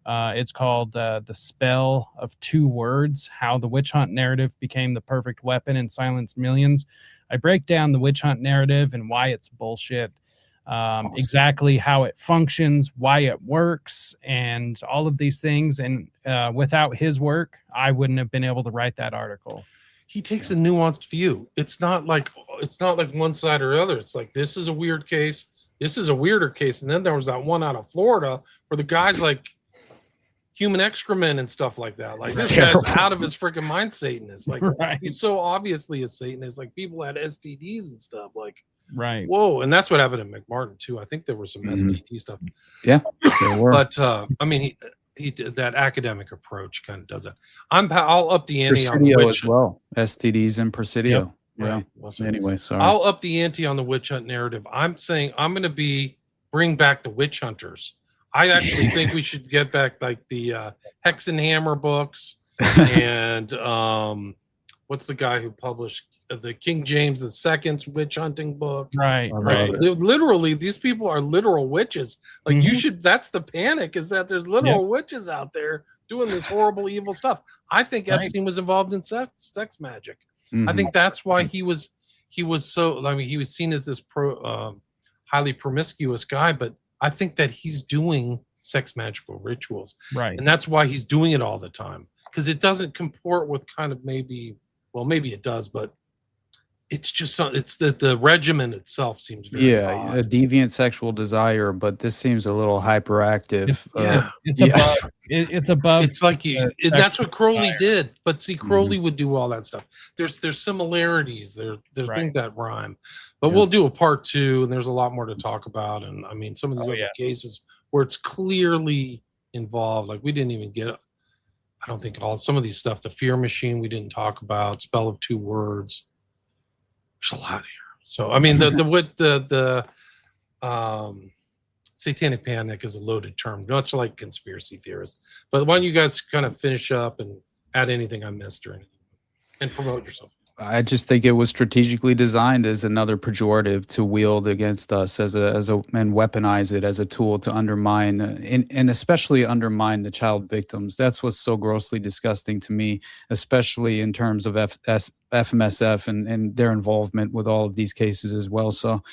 It's called The Spell of Two Words: How the Witch Hunt Narrative Became the Perfect Weapon and Silenced Millions. I break down the witch hunt narrative and why it's bullshit, awesome. Exactly how it functions, why it works, and all of these things. And without his work, I wouldn't have been able to write that article. He takes a nuanced view. It's not like one side or the other. It's like, this is a weird case. This is a weirder case. And then there was that one out of Florida where the guy's like human excrement and stuff like that. Like, this guy's out of his freaking mind, Satanist. Like, he's so obviously a Satanist. Like, people had STDs and stuff. Like, whoa. And that's what happened in McMartin too. I think there was some STD stuff. Yeah, there were. But I mean, he did that academic approach, kind of does that. I'll up the ante on the witch as well. STDs and Presidio. Yep. Right. Yeah. Anyway, sorry. I'll up the ante on the witch hunt narrative. I'm saying I'm going to bring back the witch hunters. I actually think we should get back like the Hex and Hammer books and what's the guy who published the King James II's witch hunting book? Right. Literally, these people are literal witches. Like, you should. That's the panic, is that there's literal witches out there doing this horrible, evil stuff. I think Epstein was involved in sex magic. I think that's why he was so. I mean, he was seen as this highly promiscuous guy, but I think that he's doing sex magical rituals, right? And that's why he's doing it all the time, because it doesn't comport with kind of maybe it does, but it's just it's the regimen itself seems very odd. A deviant sexual desire, but this seems a little hyperactive. It's above. It's above. It's like that's what Crowley did, but see, Crowley would do all that stuff. There's similarities. There's things that rhyme, but we'll do a part 2, and there's a lot more to talk about. And I mean, some of these other cases where it's clearly involved, like we didn't even get. I don't think some of these stuff. The Fear Machine we didn't talk about. Spell of Two Words. There's a lot here. So I mean, the satanic panic is a loaded term, much like conspiracy theorists. But why don't you guys kind of finish up and add anything I missed or anything, and promote yourself? I just think it was strategically designed as another pejorative to wield against us and weaponize it as a tool to undermine and especially undermine the child victims. That's what's so grossly disgusting to me, especially in terms of FMSF and their involvement with all of these cases as well. So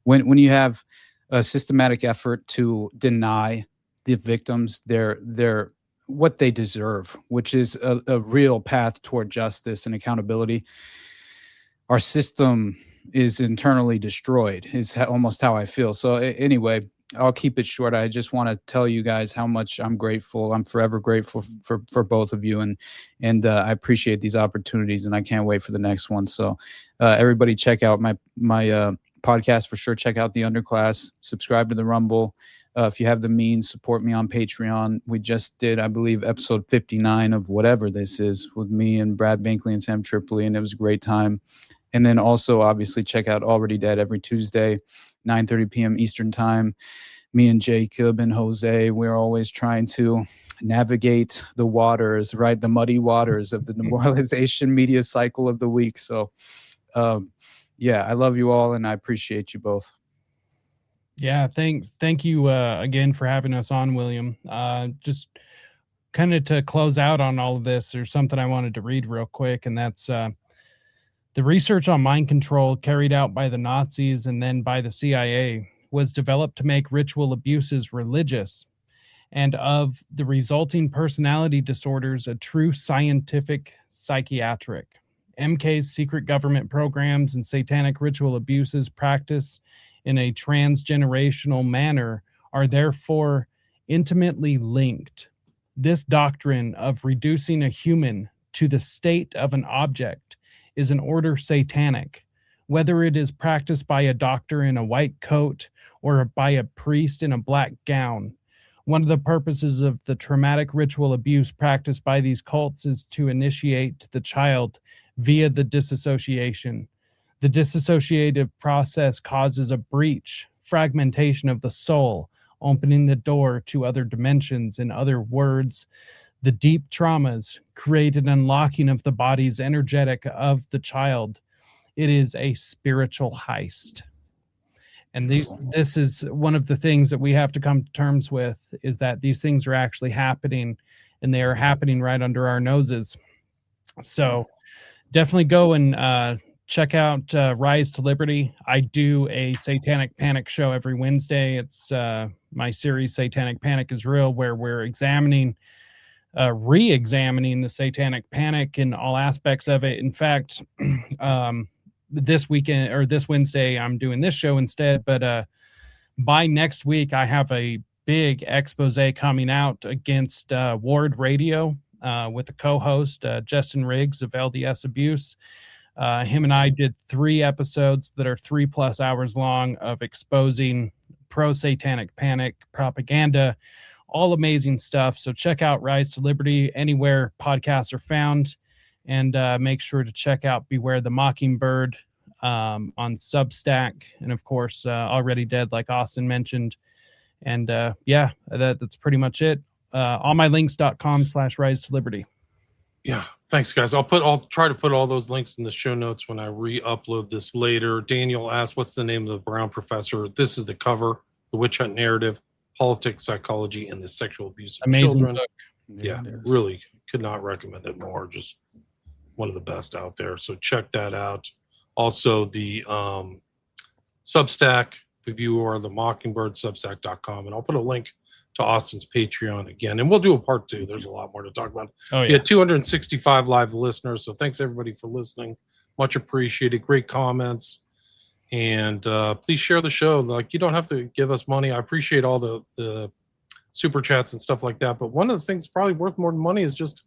when you have a systematic effort to deny the victims their what they deserve, which is a real path toward justice and accountability, our system is internally destroyed, is almost how I feel. So anyway, I'll keep it short. I just want to tell you guys how much I'm grateful. I'm forever grateful for both of you. And I appreciate these opportunities, and I can't wait for the next one. So everybody check out my podcast for sure. Check out the Underclass, subscribe to the Rumble. If you have the means, support me on Patreon. We just did, I believe, episode 59 of whatever this is with me and Brad Binkley and Sam Tripoli, and it was a great time. And then also, obviously, check out Already Dead every Tuesday, 9:30 p.m. Eastern Time. Me and Jacob and Jose, we're always trying to navigate the waters, right? The muddy waters of the demoralization media cycle of the week. So, I love you all, and I appreciate you both. Yeah, thank you again for having us on, William. Just kind of to close out on all of this, there's something I wanted to read real quick, and that's the research on mind control carried out by the Nazis and then by the CIA was developed to make ritual abuses religious, and of the resulting personality disorders a true scientific psychiatric. MK's secret government programs and satanic ritual abuses practiced in a transgenerational manner are therefore intimately linked. This doctrine of reducing a human to the state of an object is an order satanic, whether it is practiced by a doctor in a white coat or by a priest in a black gown. One of the purposes of the traumatic ritual abuse practiced by these cults is to initiate the child via the disassociation. The dissociative process causes a breach fragmentation of the soul, opening the door to other dimensions. In other words, the deep traumas create an unlocking of the body's energetic of the child. It is a spiritual heist. And this is one of the things that we have to come to terms with, is that these things are actually happening, and they are happening right under our noses. So definitely go and check out Rise to Liberty. I do a Satanic Panic show every Wednesday. It's my series Satanic Panic is Real, where we're re-examining the Satanic Panic in all aspects of it. In fact, this weekend or this Wednesday, I'm doing this show instead. But by next week, I have a big expose coming out against Ward Radio with a co-host, Justin Riggs of LDS Abuse. Him and I did 3 episodes that are 3+ hours long of exposing pro-Satanic Panic propaganda. All amazing stuff. So check out Rise to Liberty anywhere podcasts are found. And make sure to check out Beware the Mockingbird on Substack. And of course, Already Dead, like Austin mentioned. And that's pretty much it. allmylinks.com/rise to liberty. Yeah. Thanks, guys. I'll try to put all those links in the show notes when I re-upload this later. Daniel asked, what's the name of the Brown professor? This is the cover, The Witch Hunt Narrative, Politics, Psychology, and the Sexual Abuse of Amazing Children. book. Yeah, really could not recommend it more. Just one of the best out there. So check that out. Also, the Substack, if you are the Mockingbird, substack.com. And I'll put a link to Austin's Patreon again. And we'll do a part 2. There's a lot more to talk about. Oh, We yeah. had 265 live listeners. So thanks, everybody, for listening. Much appreciated. Great comments. And please share the show. Like, you don't have to give us money. I appreciate all the super chats and stuff like that. But one of the things probably worth more than money is just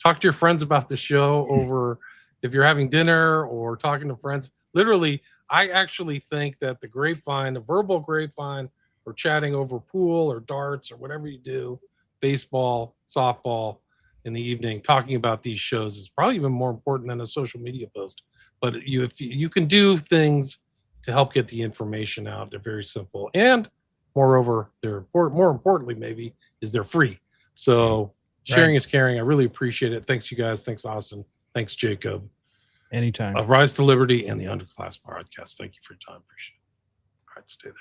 talk to your friends about the show over if you're having dinner or talking to friends. Literally, I actually think that the grapevine, the verbal grapevine, or chatting over pool or darts or whatever you do, baseball, softball in the evening, talking about these shows is probably even more important than a social media post. But if you can do things to help get the information out, they're very simple. And moreover, more importantly, maybe, is they're free. So sharing is caring. I really appreciate it. Thanks, you guys. Thanks, Austin. Thanks, Jacob. Anytime. Rise to Liberty and the Underclass podcast. Thank you for your time. Appreciate it. All right, stay there.